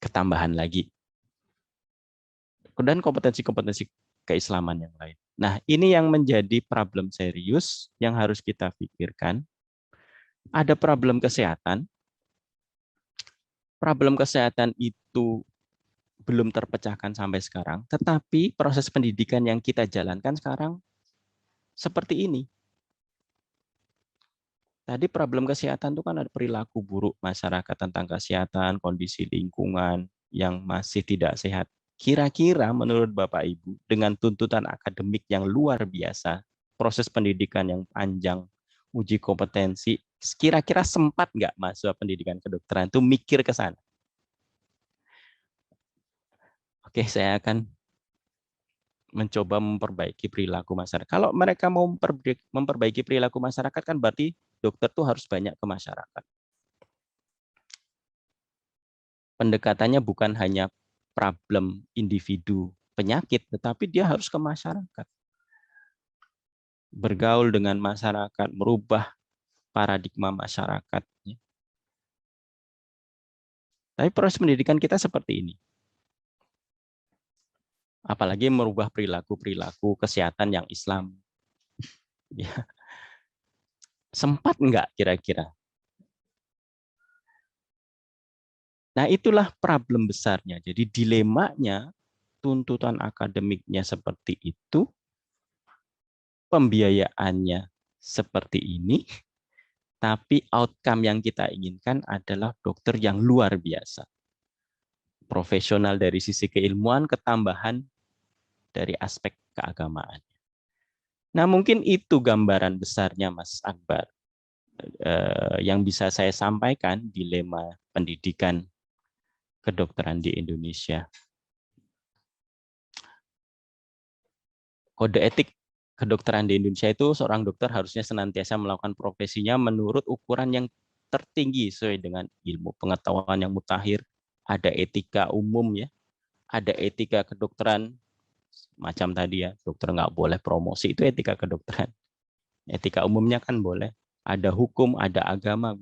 Ketambahan lagi. Dan kompetensi-kompetensi keislaman yang lain. Nah, ini yang menjadi problem serius yang harus kita pikirkan. Ada problem kesehatan. Problem kesehatan itu belum terpecahkan sampai sekarang, tetapi proses pendidikan yang kita jalankan sekarang seperti ini. Tadi problem kesehatan itu kan ada perilaku buruk masyarakat tentang kesehatan, kondisi lingkungan yang masih tidak sehat. Kira-kira menurut Bapak Ibu, dengan tuntutan akademik yang luar biasa, proses pendidikan yang panjang, uji kompetensi, kira-kira sempat nggak mahasiswa pendidikan kedokteran itu mikir ke sana? Oke, saya akan mencoba memperbaiki perilaku masyarakat. Kalau mereka mau memperbaiki perilaku masyarakat, kan berarti dokter tuh harus banyak ke masyarakat. Pendekatannya bukan hanya problem individu penyakit, tetapi dia harus ke masyarakat. Bergaul dengan masyarakat, merubah paradigma masyarakat. Tapi proses pendidikan kita seperti ini. Apalagi merubah perilaku-perilaku kesehatan yang Islam. Ya. Sempat enggak kira-kira? Nah, itulah problem besarnya. Jadi dilemanya, tuntutan akademiknya seperti itu, pembiayaannya seperti ini, tapi outcome yang kita inginkan adalah dokter yang luar biasa. Profesional dari sisi keilmuan, ketambahan dari aspek keagamaan. Nah, mungkin itu gambaran besarnya Mas Akbar yang bisa saya sampaikan dilema pendidikan kedokteran di Indonesia. Kode etik kedokteran di Indonesia itu seorang dokter harusnya senantiasa melakukan profesinya menurut ukuran yang tertinggi sesuai dengan ilmu pengetahuan yang mutakhir. Ada etika umum ya, ada etika kedokteran macam tadi ya, dokter nggak boleh promosi, itu etika kedokteran. Etika umumnya kan boleh. Ada hukum, ada agama.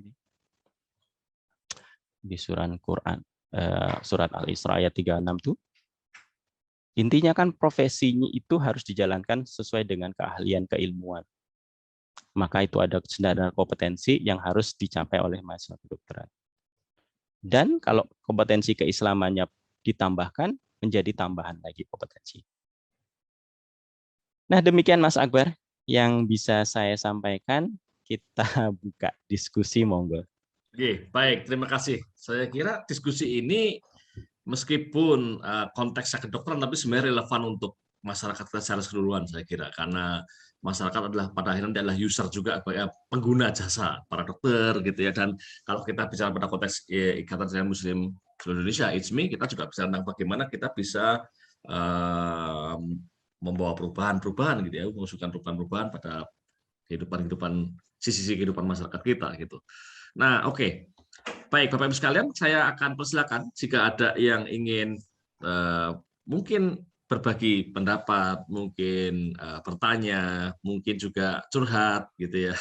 Di surat Quran, surat Al-Isra ayat 36 tuh, intinya kan profesinya itu harus dijalankan sesuai dengan keahlian keilmuan. Maka itu ada standar kompetensi yang harus dicapai oleh mahasiswa kedokteran. Dan kalau kompetensi keislamannya ditambahkan, menjadi tambahan lagi kompetensi. Nah, demikian Mas Akbar yang bisa saya sampaikan. Kita buka diskusi, monggo. Oke, baik, terima kasih. Saya kira diskusi ini meskipun konteksnya kedokteran, tapi sebenarnya relevan untuk masyarakat kita secara keseluruhan, saya kira. Karena masyarakat adalah pada akhirnya adalah user juga, pengguna jasa para dokter, gitu ya. Dan kalau kita bicara pada konteks Ikatan Dokter Muslim seluruh Indonesia, IJMI, kita juga bicara tentang bagaimana kita bisa membawa perubahan-perubahan, gitu ya, mengusulkan perubahan-perubahan pada kehidupan sisi kehidupan masyarakat kita, gitu. Nah, oke. baik Bapak Ibu sekalian, saya akan persilakan jika ada yang ingin mungkin berbagi pendapat, mungkin bertanya, mungkin juga curhat gitu ya.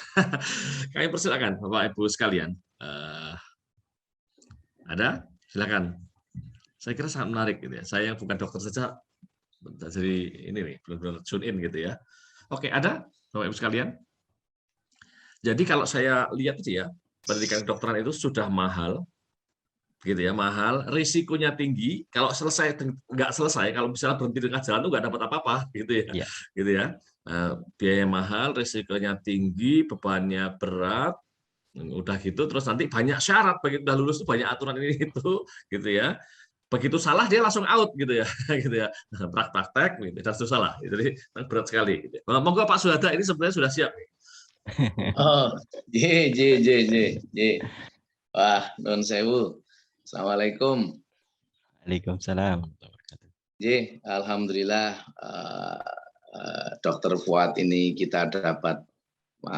Kami persilakan Bapak Ibu sekalian. Ada? Silakan. Saya kira sangat menarik gitu ya. Saya yang bukan dokter saja jadi ini nih benar-benar tune in gitu ya. Oke, ada Bapak Ibu sekalian? Jadi kalau saya lihat aja ya, pendidikan kedokteran itu sudah mahal, gitu ya, mahal, risikonya tinggi. Kalau selesai nggak selesai, kalau misalnya berhenti di tengah jalan tuh nggak dapat apa-apa, gitu ya, Ya. gitu ya. Biaya mahal, risikonya tinggi, bebannya berat, udah gitu, terus nanti banyak syarat, begitu udah lulus tuh banyak aturan ini itu, gitu ya. Begitu salah dia langsung out gitu ya, gitu ya. Praktek, gitu, dan itu salah. Jadi berat sekali. Gitu. Monggo Pak Suhada ini sebenarnya sudah siap. Oh, J. Wah, non sewu. Assalamualaikum. Waalaikumsalam. J, alhamdulillah Dokter Fuad ini kita dapat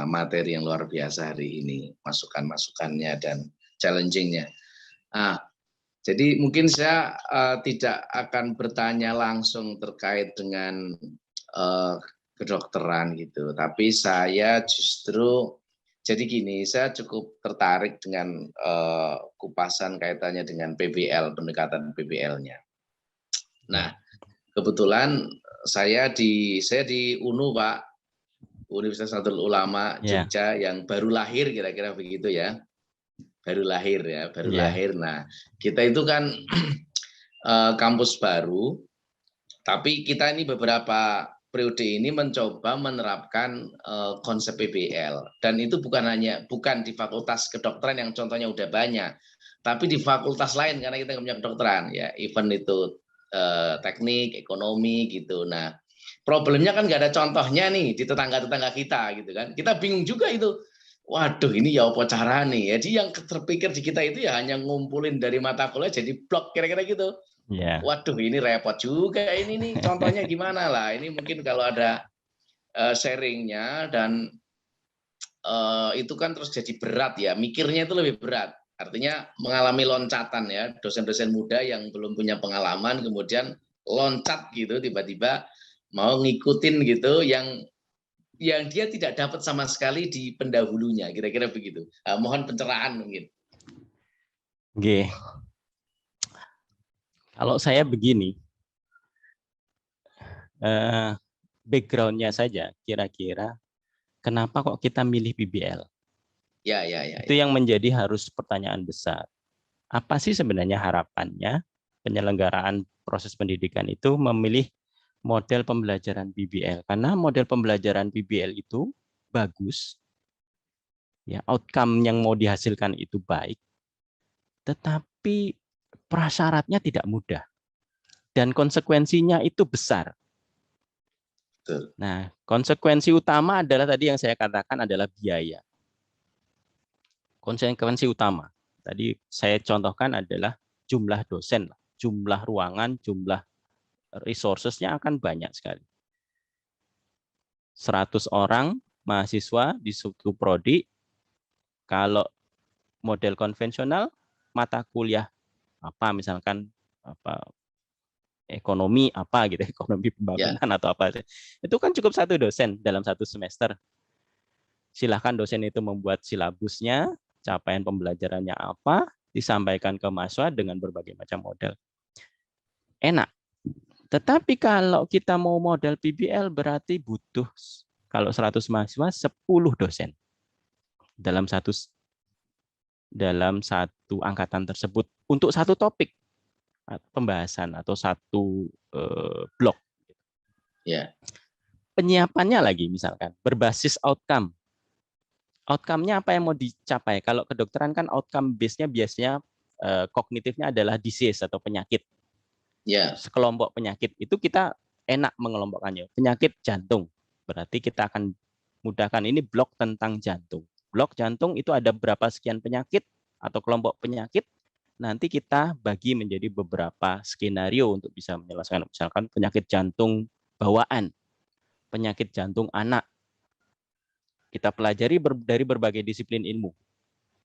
materi yang luar biasa hari ini, masukan-masukannya dan challenging-nya. Jadi mungkin saya tidak akan bertanya langsung terkait dengan kedokteran gitu, tapi saya justru jadi gini, saya cukup tertarik dengan kupasan kaitannya dengan PBL, pendekatan PBL-nya. Nah, kebetulan saya di UNU Pak, Universitas Nahdlatul Ulama Jogja yang baru lahir kira-kira begitu ya. Baru lahir. Nah, kita itu kan kampus baru, tapi kita ini beberapa periode ini mencoba menerapkan konsep PBL, dan itu bukan di fakultas kedokteran yang contohnya udah banyak, tapi di fakultas lain karena kita nggak punya kedokteran ya, event itu teknik, ekonomi gitu. Nah, problemnya kan nggak ada contohnya nih di tetangga-tetangga kita gitu kan. Kita bingung juga itu. Waduh, ini ya apa cara nih? Jadi yang terpikir di kita itu ya hanya ngumpulin dari mata kuliah jadi blok kira-kira gitu. Yeah. Waduh, ini repot juga ini nih. Contohnya gimana lah? Ini mungkin kalau ada sharingnya dan itu kan terus jadi berat ya. Mikirnya itu lebih berat. Artinya mengalami loncatan ya. Dosen-dosen muda yang belum punya pengalaman kemudian loncat gitu tiba-tiba mau ngikutin gitu yang dia tidak dapat sama sekali di pendahulunya, kira-kira begitu. Mohon pencerahan mungkin. Oke. Kalau saya begini, background-nya saja, kira-kira kenapa kok kita milih PBL? Ya. Itu yang menjadi harus pertanyaan besar. Apa sih sebenarnya harapannya penyelenggaraan proses pendidikan itu memilih model pembelajaran PBL? Karena model pembelajaran PBL itu bagus, ya, outcome yang mau dihasilkan itu baik, tetapi prasyaratnya tidak mudah dan konsekuensinya itu besar. Nah, konsekuensi utama adalah tadi yang saya katakan adalah biaya. Konsekuensi utama tadi saya contohkan adalah jumlah dosen, jumlah ruangan, jumlah resources-nya akan banyak sekali. 100 orang mahasiswa di suatu prodi, kalau model konvensional, mata kuliah apa misalkan ekonomi apa gitu, ekonomi pembangunan atau apa, itu kan cukup satu dosen dalam satu semester. Silahkan dosen itu membuat silabusnya, capaian pembelajarannya apa, disampaikan ke mahasiswa dengan berbagai macam model. Enak. Tetapi kalau kita mau model PBL berarti butuh kalau 100 mahasiswa 10 dosen dalam satu angkatan tersebut untuk satu topik pembahasan atau satu blok. Ya. Penyiapannya lagi misalkan berbasis outcome. Outcome-nya apa yang mau dicapai? Kalau kedokteran kan outcome base-nya biasanya kognitifnya adalah disease atau penyakit. Ya. Sekelompok penyakit itu kita enak mengelompokkannya. Penyakit jantung, berarti kita akan mudahkan ini blok tentang jantung. Blok jantung itu ada berapa sekian penyakit atau kelompok penyakit, nanti kita bagi menjadi beberapa skenario untuk bisa menyelesaikan. Misalkan penyakit jantung bawaan, penyakit jantung anak. Kita pelajari dari berbagai disiplin ilmu.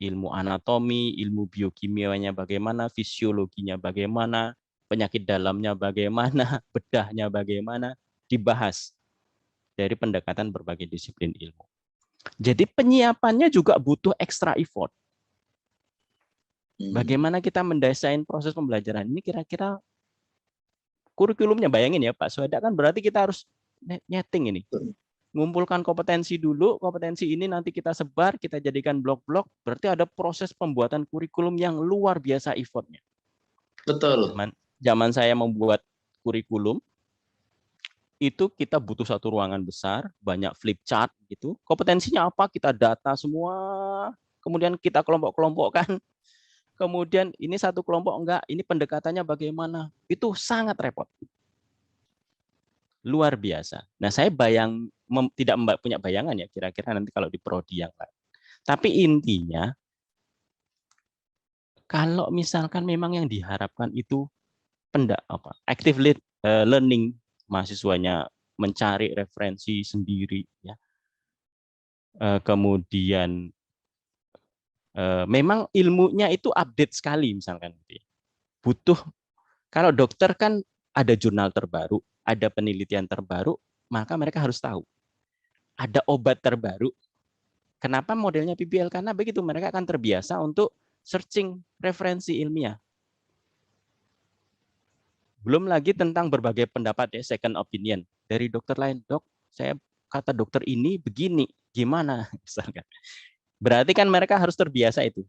ilmu anatomi, ilmu biokimianya bagaimana, fisiologinya bagaimana, penyakit dalamnya bagaimana, bedahnya bagaimana, dibahas dari pendekatan berbagai disiplin ilmu. Jadi penyiapannya juga butuh extra effort. Bagaimana kita mendesain proses pembelajaran ini, kira-kira kurikulumnya, bayangin ya Pak Suhada, kan berarti kita harus nyeting ini. Ngumpulkan kompetensi dulu, kompetensi ini nanti kita sebar, kita jadikan blok-blok, berarti ada proses pembuatan kurikulum yang luar biasa effortnya. Betul. Zaman saya membuat kurikulum, itu kita butuh satu ruangan besar, banyak flip chart gitu. Kompetensinya apa? Kita data semua, kemudian kita kelompok-kelompokkan. Kemudian ini satu kelompok enggak, ini pendekatannya bagaimana? Itu sangat repot. Luar biasa. Nah, saya tidak punya bayangan ya kira-kira nanti kalau di prodi yang lain. Tapi intinya kalau misalkan memang yang diharapkan itu active learning, mahasiswanya mencari referensi sendiri ya. Kemudian memang ilmunya itu update sekali misalkan. Butuh, kalau dokter kan ada jurnal terbaru, ada penelitian terbaru, maka mereka harus tahu. Ada obat terbaru. Kenapa modelnya PBL? Karena begitu mereka akan terbiasa untuk searching referensi ilmiah. Belum lagi tentang berbagai pendapat ya, second opinion dari dokter lain. Dok, saya kata dokter ini begini, gimana? Misalkan. Berarti kan mereka harus terbiasa itu.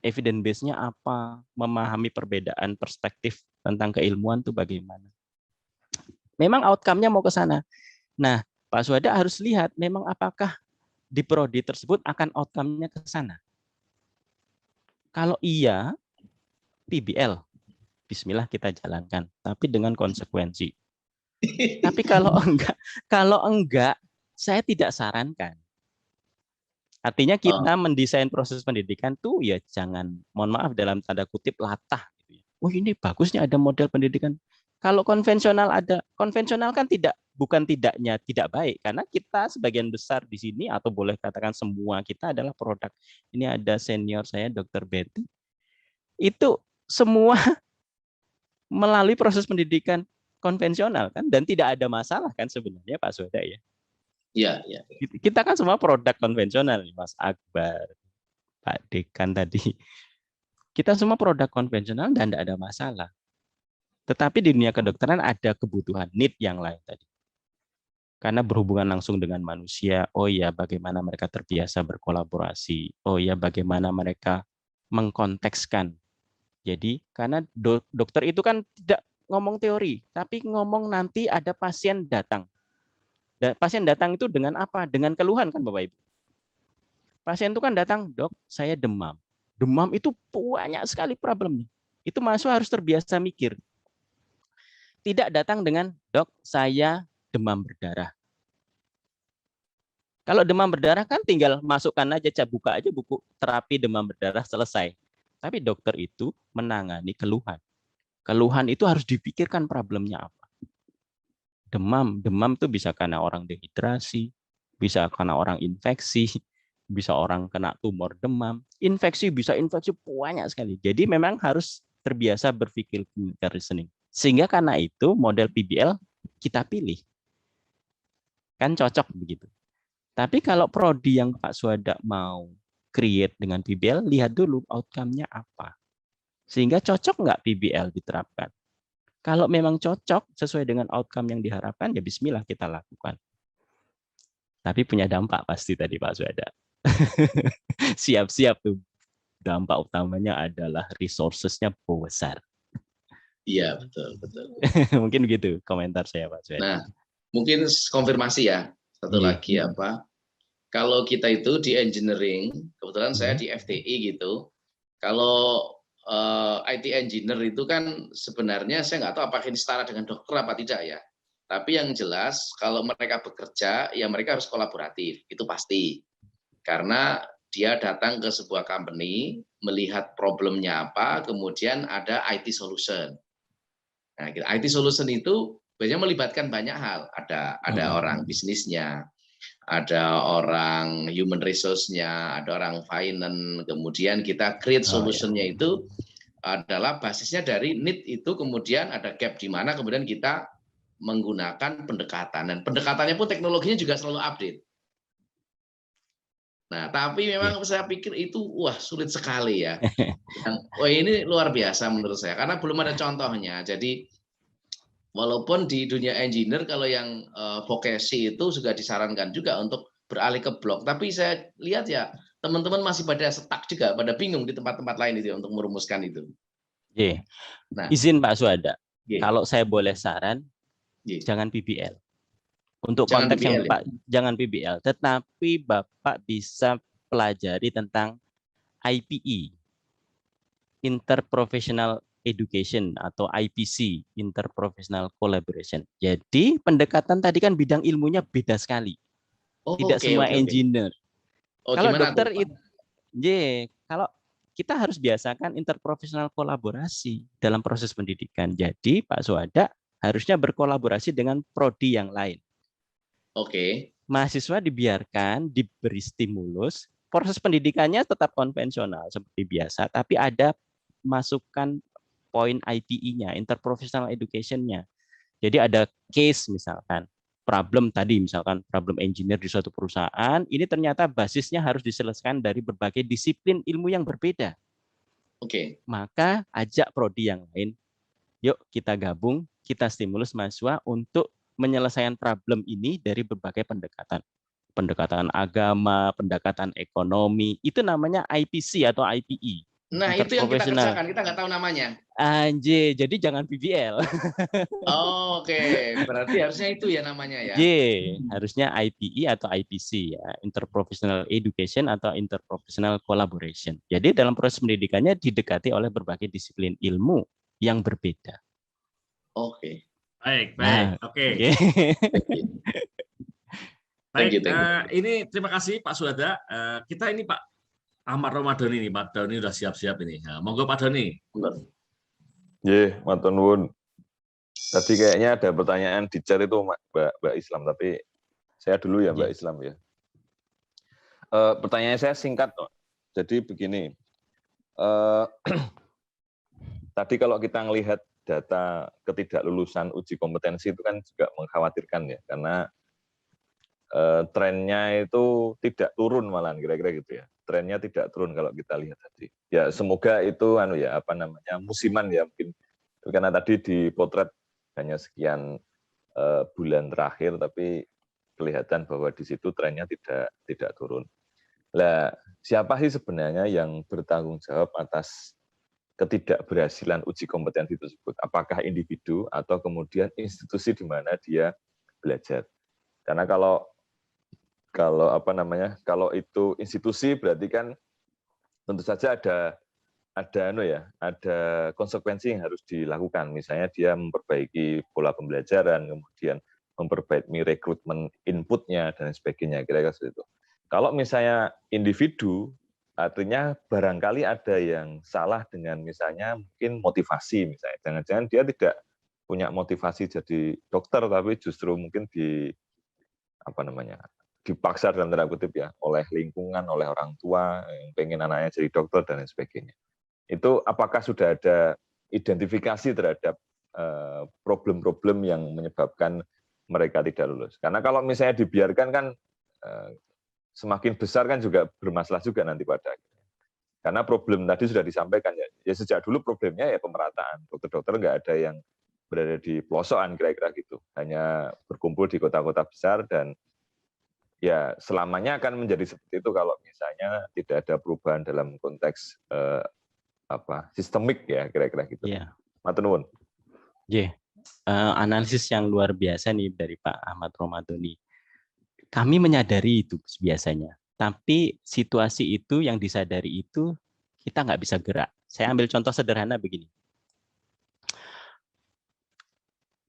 Evidence base-nya apa? Memahami perbedaan perspektif tentang keilmuan itu bagaimana? Memang outcome-nya mau ke sana. Nah, Pak Suhada harus lihat memang apakah di prodi tersebut akan outcome-nya ke sana. Kalau iya, PBL, bismillah kita jalankan, tapi dengan konsekuensi. Tapi kalau enggak, saya tidak sarankan. Artinya kita mendesain proses pendidikan tuh ya jangan, mohon maaf dalam tanda kutip, latah. Oh ini bagusnya ada model pendidikan. Kalau konvensional kan bukan tidaknya tidak baik, karena kita sebagian besar di sini atau boleh katakan semua kita adalah produk. Ini ada senior saya, Dr. Betty, itu semua melalui proses pendidikan konvensional kan, dan tidak ada masalah kan sebenarnya Pak Suhada ya. Iya. Kita kan semua produk konvensional, Mas Akbar, Pak Dekan tadi. Kita semua produk konvensional dan tidak ada masalah. Tetapi di dunia kedokteran ada kebutuhan, need yang lain tadi. Karena berhubungan langsung dengan manusia, oh ya bagaimana mereka terbiasa berkolaborasi, oh ya bagaimana mereka mengkontekskan. Jadi karena dokter itu kan tidak ngomong teori, tapi ngomong nanti ada pasien datang. Pasien datang itu dengan apa? Dengan keluhan kan Bapak Ibu. Pasien itu kan datang, dok saya demam. Demam itu banyak sekali problemnya. Itu mahasiswa harus terbiasa mikir. Tidak datang dengan, dok saya demam berdarah. Kalau demam berdarah kan tinggal masukkan aja, buka aja buku terapi demam berdarah, selesai. Tapi dokter itu menangani keluhan. Keluhan itu harus dipikirkan problemnya apa. Demam itu bisa karena orang dehidrasi, bisa karena orang infeksi, bisa orang kena tumor demam. Infeksi bisa infeksi banyak sekali. Jadi memang harus terbiasa berpikir clinical reasoning. Sehingga karena itu model PBL kita pilih. Kan cocok begitu. Tapi kalau prodi yang Pak Suhada mau create dengan PBL, lihat dulu outcome-nya apa. Sehingga cocok nggak PBL diterapkan. Kalau memang cocok sesuai dengan outcome yang diharapkan, ya bismillah kita lakukan. Tapi punya dampak pasti tadi Pak Suhada. Siap-siap tuh. Dampak utamanya adalah resources-nya besar. Iya, betul. Mungkin begitu komentar saya Pak Suhada. Nah, mungkin konfirmasi ya. Satu lagi apa? Kalau kita itu di engineering, kebetulan saya di FTI gitu. Kalau IT engineer itu kan sebenarnya saya nggak tahu apakah ini setara dengan dokter apa tidak ya. Tapi yang jelas kalau mereka bekerja ya mereka harus kolaboratif, itu pasti. Karena dia datang ke sebuah company, melihat problemnya apa, kemudian ada IT solution. Nah, IT solution itu biasanya melibatkan banyak hal. Ada orang bisnisnya, ada orang human resource-nya, ada orang finance, kemudian kita create solution-nya itu adalah basisnya dari need itu, kemudian ada gap di mana kemudian kita menggunakan pendekatan, dan pendekatannya pun teknologinya juga selalu update. Nah, tapi memang saya pikir itu sulit sekali ya. Ini luar biasa menurut saya karena belum ada contohnya. Jadi walaupun di dunia engineer kalau yang vokasi itu juga disarankan juga untuk beralih ke blok, tapi saya lihat ya teman-teman masih pada stuck juga, pada bingung di tempat-tempat lain itu untuk merumuskan itu. Nah, izin Pak Suhada, kalau saya boleh saran, jangan PBL. Untuk Jangan konteks PBL, yang Pak, jangan PBL, tetapi Bapak bisa pelajari tentang IPE, Interprofessional Education, atau IPC, Interprofessional Collaboration. Jadi pendekatan tadi kan bidang ilmunya beda sekali. Tidak semua engineer. Kalau dokter itu, kalau kita harus biasakan interprofesional kolaborasi dalam proses pendidikan. Jadi Pak Suhada harusnya berkolaborasi dengan prodi yang lain. Mahasiswa dibiarkan diberi stimulus, proses pendidikannya tetap konvensional seperti biasa, tapi ada masukan poin IPE-nya, interprofessional education-nya. Jadi ada case misalkan, problem tadi misalkan problem engineer di suatu perusahaan, ini ternyata basisnya harus diselesaikan dari berbagai disiplin ilmu yang berbeda. Maka ajak prodi yang lain, yuk kita gabung, kita stimulus mahasiswa untuk menyelesaikan problem ini dari berbagai pendekatan. Pendekatan agama, pendekatan ekonomi, itu namanya IPC atau IPE. Nah, itu yang kita kerjakan, kita nggak tahu namanya. Jadi jangan PBL. Berarti harusnya itu ya namanya ya. Harusnya IPE atau IPC ya, Interprofessional Education atau Interprofessional Collaboration. Jadi dalam proses pendidikannya didekati oleh berbagai disiplin ilmu yang berbeda. Baik. Baik, ini terima kasih Pak Suhada. Kita ini Pak Ahmad Romadhoni nih, Pak Doni udah siap-siap ini. Nah, monggo Pak Doni. Matur nuwun. Tadi kayaknya ada pertanyaan di chat itu Mbak Islam, tapi saya dulu ya Mbak Islam ya. Pertanyaan saya singkat, jadi begini. Tadi kalau kita melihat data ketidaklulusan uji kompetensi itu kan juga mengkhawatirkan ya, karena trennya itu tidak turun malahan kira-kira gitu ya. Trennya tidak turun kalau kita lihat tadi. Ya semoga itu musiman ya mungkin. Karena tadi dipotret hanya sekian bulan terakhir, tapi kelihatan bahwa di situ trennya tidak turun. Lah, siapa sih sebenarnya yang bertanggung jawab atas ketidakberhasilan uji kompetensi tersebut? Apakah individu atau kemudian institusi di mana dia belajar? Karena kalau itu institusi berarti kan tentu saja ada konsekuensi yang harus dilakukan. Misalnya dia memperbaiki pola pembelajaran, kemudian memperbaiki rekrutmen inputnya dan sebagainya, kira-kira seperti itu. Kalau misalnya individu, artinya barangkali ada yang salah dengan misalnya mungkin motivasi, misalnya jangan-jangan dia tidak punya motivasi jadi dokter, tapi justru mungkin dipaksa dalam tanda kutip ya oleh lingkungan, oleh orang tua yang pengen anaknya jadi dokter dan lain sebagainya. Itu apakah sudah ada identifikasi terhadap problem-problem yang menyebabkan mereka tidak lulus? Karena kalau misalnya dibiarkan kan semakin besar kan juga bermasalah juga nanti pada akhirnya. Karena problem tadi sudah disampaikan ya sejak dulu problemnya ya pemerataan. Dokter-dokter nggak ada yang berada di pelosokan kira-kira gitu. Hanya berkumpul di kota-kota besar dan ya selamanya akan menjadi seperti itu kalau misalnya tidak ada perubahan dalam konteks sistemik ya kira-kira gitu. Matur nuwun. Analisis yang luar biasa nih dari Pak Ahmad Romadhoni. Kami menyadari itu biasanya, tapi situasi itu yang disadari itu kita nggak bisa gerak. Saya ambil contoh sederhana begini.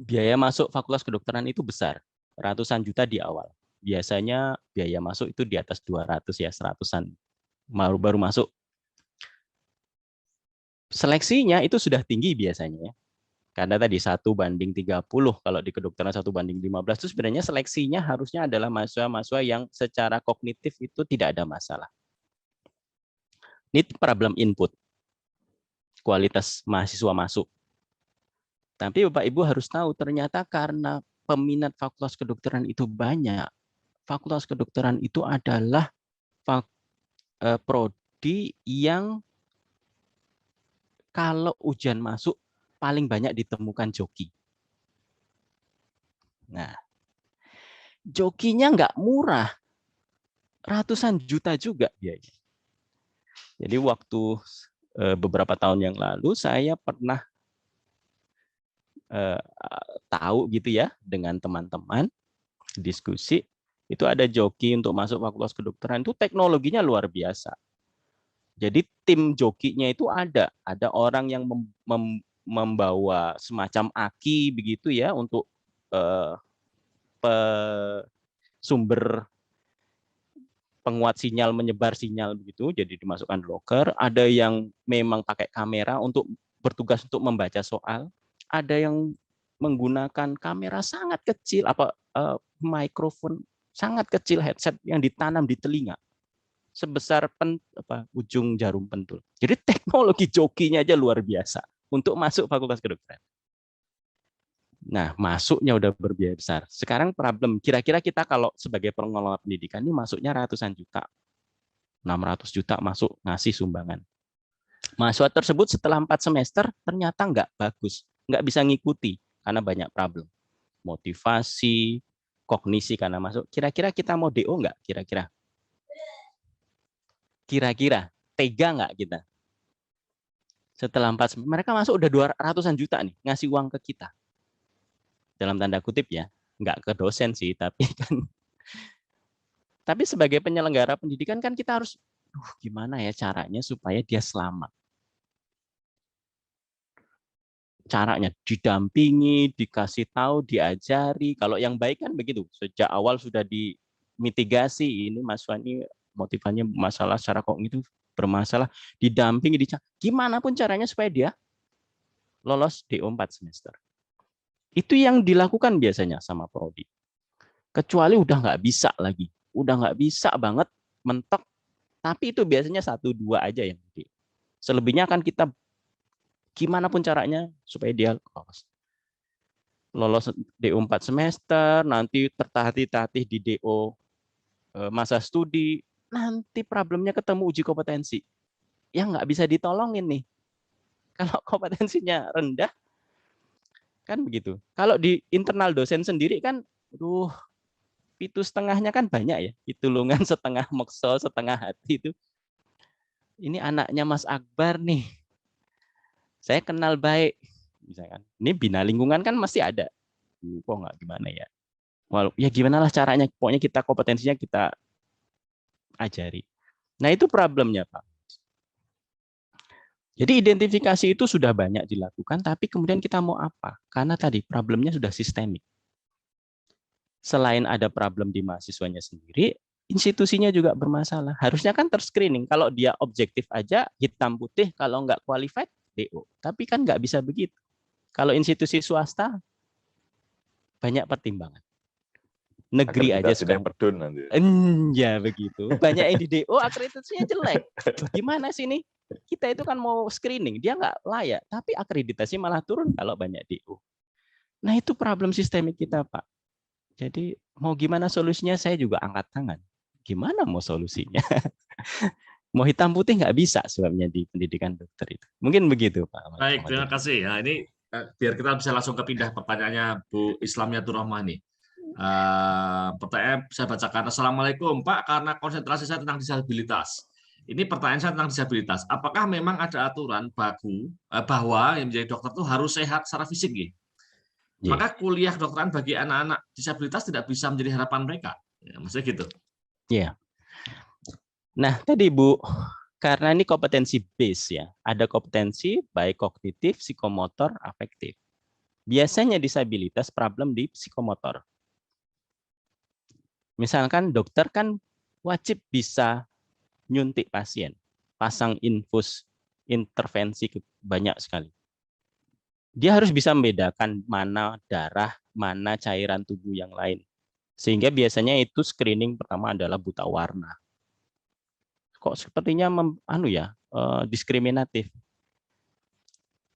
Biaya masuk Fakultas Kedokteran itu besar, ratusan juta di awal. Biasanya biaya masuk itu di atas 200 ya, 100-an baru masuk. Seleksinya itu sudah tinggi biasanya. Karena tadi 1:30, kalau di kedokteran 1:15 itu sebenarnya seleksinya harusnya adalah mahasiswa-mahasiswa yang secara kognitif itu tidak ada masalah. Ini problem input, kualitas mahasiswa masuk. Tapi Bapak Ibu harus tahu ternyata karena peminat fakultas kedokteran itu banyak, fakultas kedokteran itu adalah prodi yang kalau ujian masuk paling banyak ditemukan joki. Nah, jokinya nggak murah, ratusan juta juga biayanya. Jadi waktu beberapa tahun yang lalu saya pernah tahu gitu ya dengan teman-teman diskusi, itu ada joki untuk masuk fakultas kedokteran itu teknologinya luar biasa. Jadi tim jokinya itu ada orang yang membawa semacam aki begitu ya untuk sumber penguat sinyal, menyebar sinyal begitu, jadi dimasukkan locker. Ada yang memang pakai kamera untuk bertugas untuk membaca soal. Ada yang menggunakan kamera sangat kecil, mikrofon sangat kecil, headset yang ditanam di telinga sebesar ujung jarum pentul. Jadi teknologi jokinya aja luar biasa untuk masuk fakultas kedokteran. Nah, masuknya udah berbiaya besar. Sekarang problem, kira-kira kita kalau sebagai pengelola pendidikan ini masuknya ratusan juta. 600 juta masuk ngasih sumbangan. Mahasiswa tersebut setelah 4 semester ternyata nggak bagus. Nggak bisa ngikuti karena banyak problem. Motivasi, kognisi karena masuk. Kira-kira kita mau DO nggak? Kira-kira tega nggak kita? Setelah 4 semester, mereka masuk udah 200-an juta nih, ngasih uang ke kita. Dalam tanda kutip ya, nggak ke dosen sih, tapi sebagai penyelenggara pendidikan kan kita harus, gimana ya caranya supaya dia selamat. Caranya didampingi, dikasih tahu, diajari. Kalau yang baik kan begitu, sejak awal sudah dimitigasi, ini mahasiswa ini motivannya masalah secara kognitif bermasalah, didampingi, gimana pun caranya supaya dia lolos DO 4 semester. Itu yang dilakukan biasanya sama prodi. Kecuali udah nggak bisa lagi, udah nggak bisa banget, mentok. Tapi itu biasanya 1-2 aja yang DO. Selebihnya kan kita gimana pun caranya supaya dia lolos DO 4 semester, nanti tertatih-tatih di DO masa studi, nanti problemnya ketemu uji kompetensi. Yang nggak bisa ditolongin nih. Kalau kompetensinya rendah, kan begitu. Kalau di internal dosen sendiri kan, pitu setengahnya kan banyak ya. Pitulungan setengah mokso, setengah hati itu. Ini anaknya Mas Akbar nih. Saya kenal baik. Misalkan. Ini bina lingkungan kan masih ada. Kok nggak gimana ya. Ya gimana lah caranya. Pokoknya kita kompetensinya kita ajari. Nah itu problemnya Pak. Jadi identifikasi itu sudah banyak dilakukan, tapi kemudian kita mau apa? Karena tadi problemnya sudah sistemik. Selain ada problem di mahasiswanya sendiri, institusinya juga bermasalah. Harusnya kan terscreening. Kalau dia objektif aja, hitam putih, kalau nggak qualified, DO. Tapi kan nggak bisa begitu. Kalau institusi swasta, banyak pertimbangan. Negeri aja sudah pedun nanti. Ya begitu. Banyak yang di DO akreditasinya jelek. Gimana sih nih? Kita itu kan mau screening, dia nggak layak, tapi akreditasi malah turun kalau banyak DO. Nah itu problem sistemik kita Pak. Jadi mau gimana solusinya saya juga angkat tangan. Gimana mau solusinya? Mau hitam putih nggak bisa sebabnya di pendidikan dokter itu. Mungkin begitu Pak. Baik, terima kasih. Nah ini biar kita bisa langsung kepindah pertanyaannya Bu Islamiyah Rahmani. Pertanyaan saya bacakan. Assalamualaikum Pak, karena konsentrasi saya tentang disabilitas. Ini pertanyaan saya tentang disabilitas. Apakah memang ada aturan baku bahwa yang menjadi dokter itu harus sehat secara fisik? Maka kuliah kedokteran bagi anak-anak disabilitas tidak bisa menjadi harapan mereka. Ya, maksudnya gitu. Iya. Nah tadi Bu, karena ini kompetensi base ya. Ada kompetensi baik kognitif, psikomotor, afektif. Biasanya disabilitas problem di psikomotor. Misalkan dokter kan wajib bisa nyuntik pasien, pasang infus, intervensi banyak sekali. Dia harus bisa membedakan mana darah, mana cairan tubuh yang lain. Sehingga biasanya itu screening pertama adalah buta warna. Kok sepertinya diskriminatif?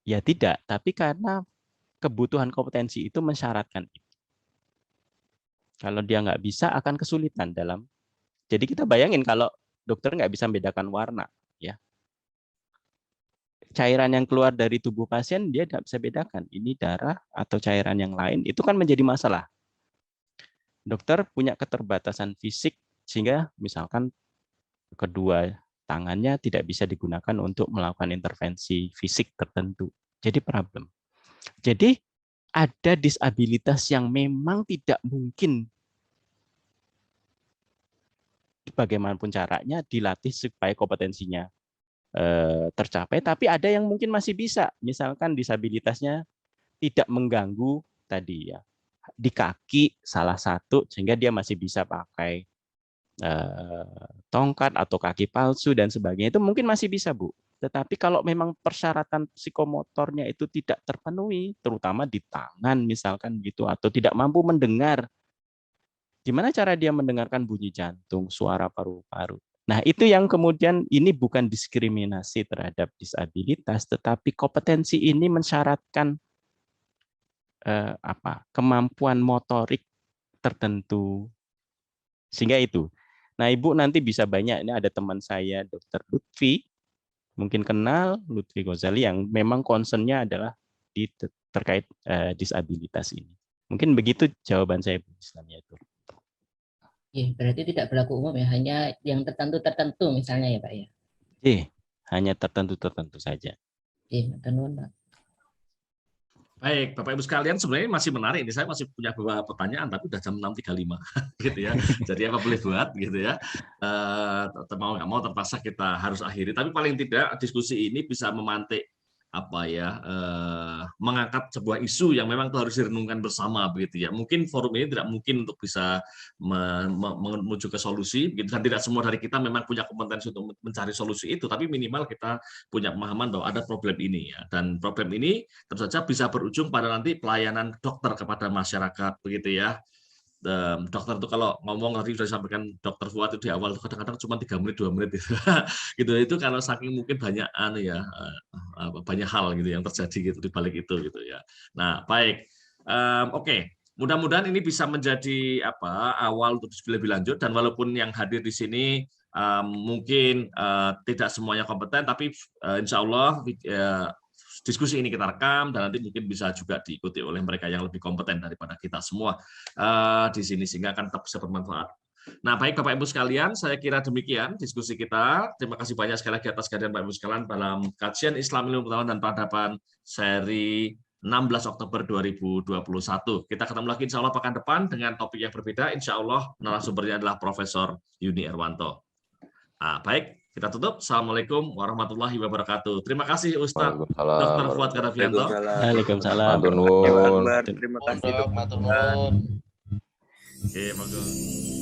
Ya tidak, tapi karena kebutuhan kompetensi itu mensyaratkan itu. Kalau dia nggak bisa, akan kesulitan dalam. Jadi kita bayangin kalau dokter nggak bisa membedakan warna, ya. Cairan yang keluar dari tubuh pasien dia tidak bisa bedakan ini darah atau cairan yang lain, itu kan menjadi masalah. Dokter punya keterbatasan fisik sehingga misalkan kedua tangannya tidak bisa digunakan untuk melakukan intervensi fisik tertentu. Jadi problem. Jadi ada disabilitas yang memang tidak mungkin bagaimanapun caranya dilatih supaya kompetensinya tercapai, tapi ada yang mungkin masih bisa, misalkan disabilitasnya tidak mengganggu tadi ya di kaki salah satu sehingga dia masih bisa pakai tongkat atau kaki palsu dan sebagainya, itu mungkin masih bisa, Bu. Tetapi kalau memang persyaratan psikomotornya itu tidak terpenuhi, terutama di tangan misalkan gitu, atau tidak mampu mendengar, gimana cara dia mendengarkan bunyi jantung, suara paru-paru? Nah, itu yang kemudian ini bukan diskriminasi terhadap disabilitas, tetapi kompetensi ini mensyaratkan kemampuan motorik tertentu. Sehingga itu. Nah, Ibu nanti bisa banyak, ini ada teman saya, Dr. Lutfi, mungkin kenal Lutfi Ghazali yang memang concern-nya adalah terkait disabilitas ini. Mungkin begitu jawaban saya, Bu Islamia itu. Berarti tidak berlaku umum ya, hanya yang tertentu misalnya ya Pak ya? Hanya tertentu saja. Pak. Baik, Bapak Ibu sekalian, sebenarnya masih menarik ini. Saya masih punya beberapa pertanyaan, tapi udah jam 6.35 gitu ya. Jadi apa boleh buat gitu ya. Mau nggak mau terpaksa kita harus akhiri. Tapi paling tidak diskusi ini bisa memantik mengangkat sebuah isu yang memang itu harus direnungkan bersama begitu ya. Mungkin forum ini tidak mungkin untuk bisa menuju ke solusi begitu, dan tidak semua dari kita memang punya kompetensi untuk mencari solusi itu, tapi minimal kita punya pemahaman bahwa ada problem ini ya. Dan problem ini tentu saja bisa berujung pada nanti pelayanan dokter kepada masyarakat begitu ya. Dokter itu kalau ngomong tadi sudah disampaikan Dokter Fuad itu di awal kadang-kadang cuma 3 menit 2 menit gitu. Gitu itu kalau saking mungkin banyak banyak hal gitu yang terjadi gitu di balik itu gitu ya. Nah, baik. Oke. Mudah-mudahan ini bisa menjadi awal untuk diskusi lebih lanjut, dan walaupun yang hadir di sini mungkin tidak semuanya kompeten, tapi insya Allah diskusi ini kita rekam dan nanti mungkin bisa juga diikuti oleh mereka yang lebih kompeten daripada kita semua di sini, sehingga akan tetap bisa bermanfaat. Nah, baik Bapak Ibu sekalian, saya kira demikian diskusi kita. Terima kasih banyak sekali lagi atas kehadiran Bapak Ibu sekalian dalam kajian Islam Ilmu Pengetahuan dan Peradaban seri 16 Oktober 2021. Kita ketemu lagi insya Allah pekan depan dengan topik yang berbeda. Insya Allah narasumbernya adalah Profesor Yuni Erwanto. Nah, baik. Kita tutup. Assalamualaikum warahmatullahi wabarakatuh. Terima kasih Ustaz Dr. Fuad Kardavianto. Waalaikumsalam. Terima kasih. Oke, monggo.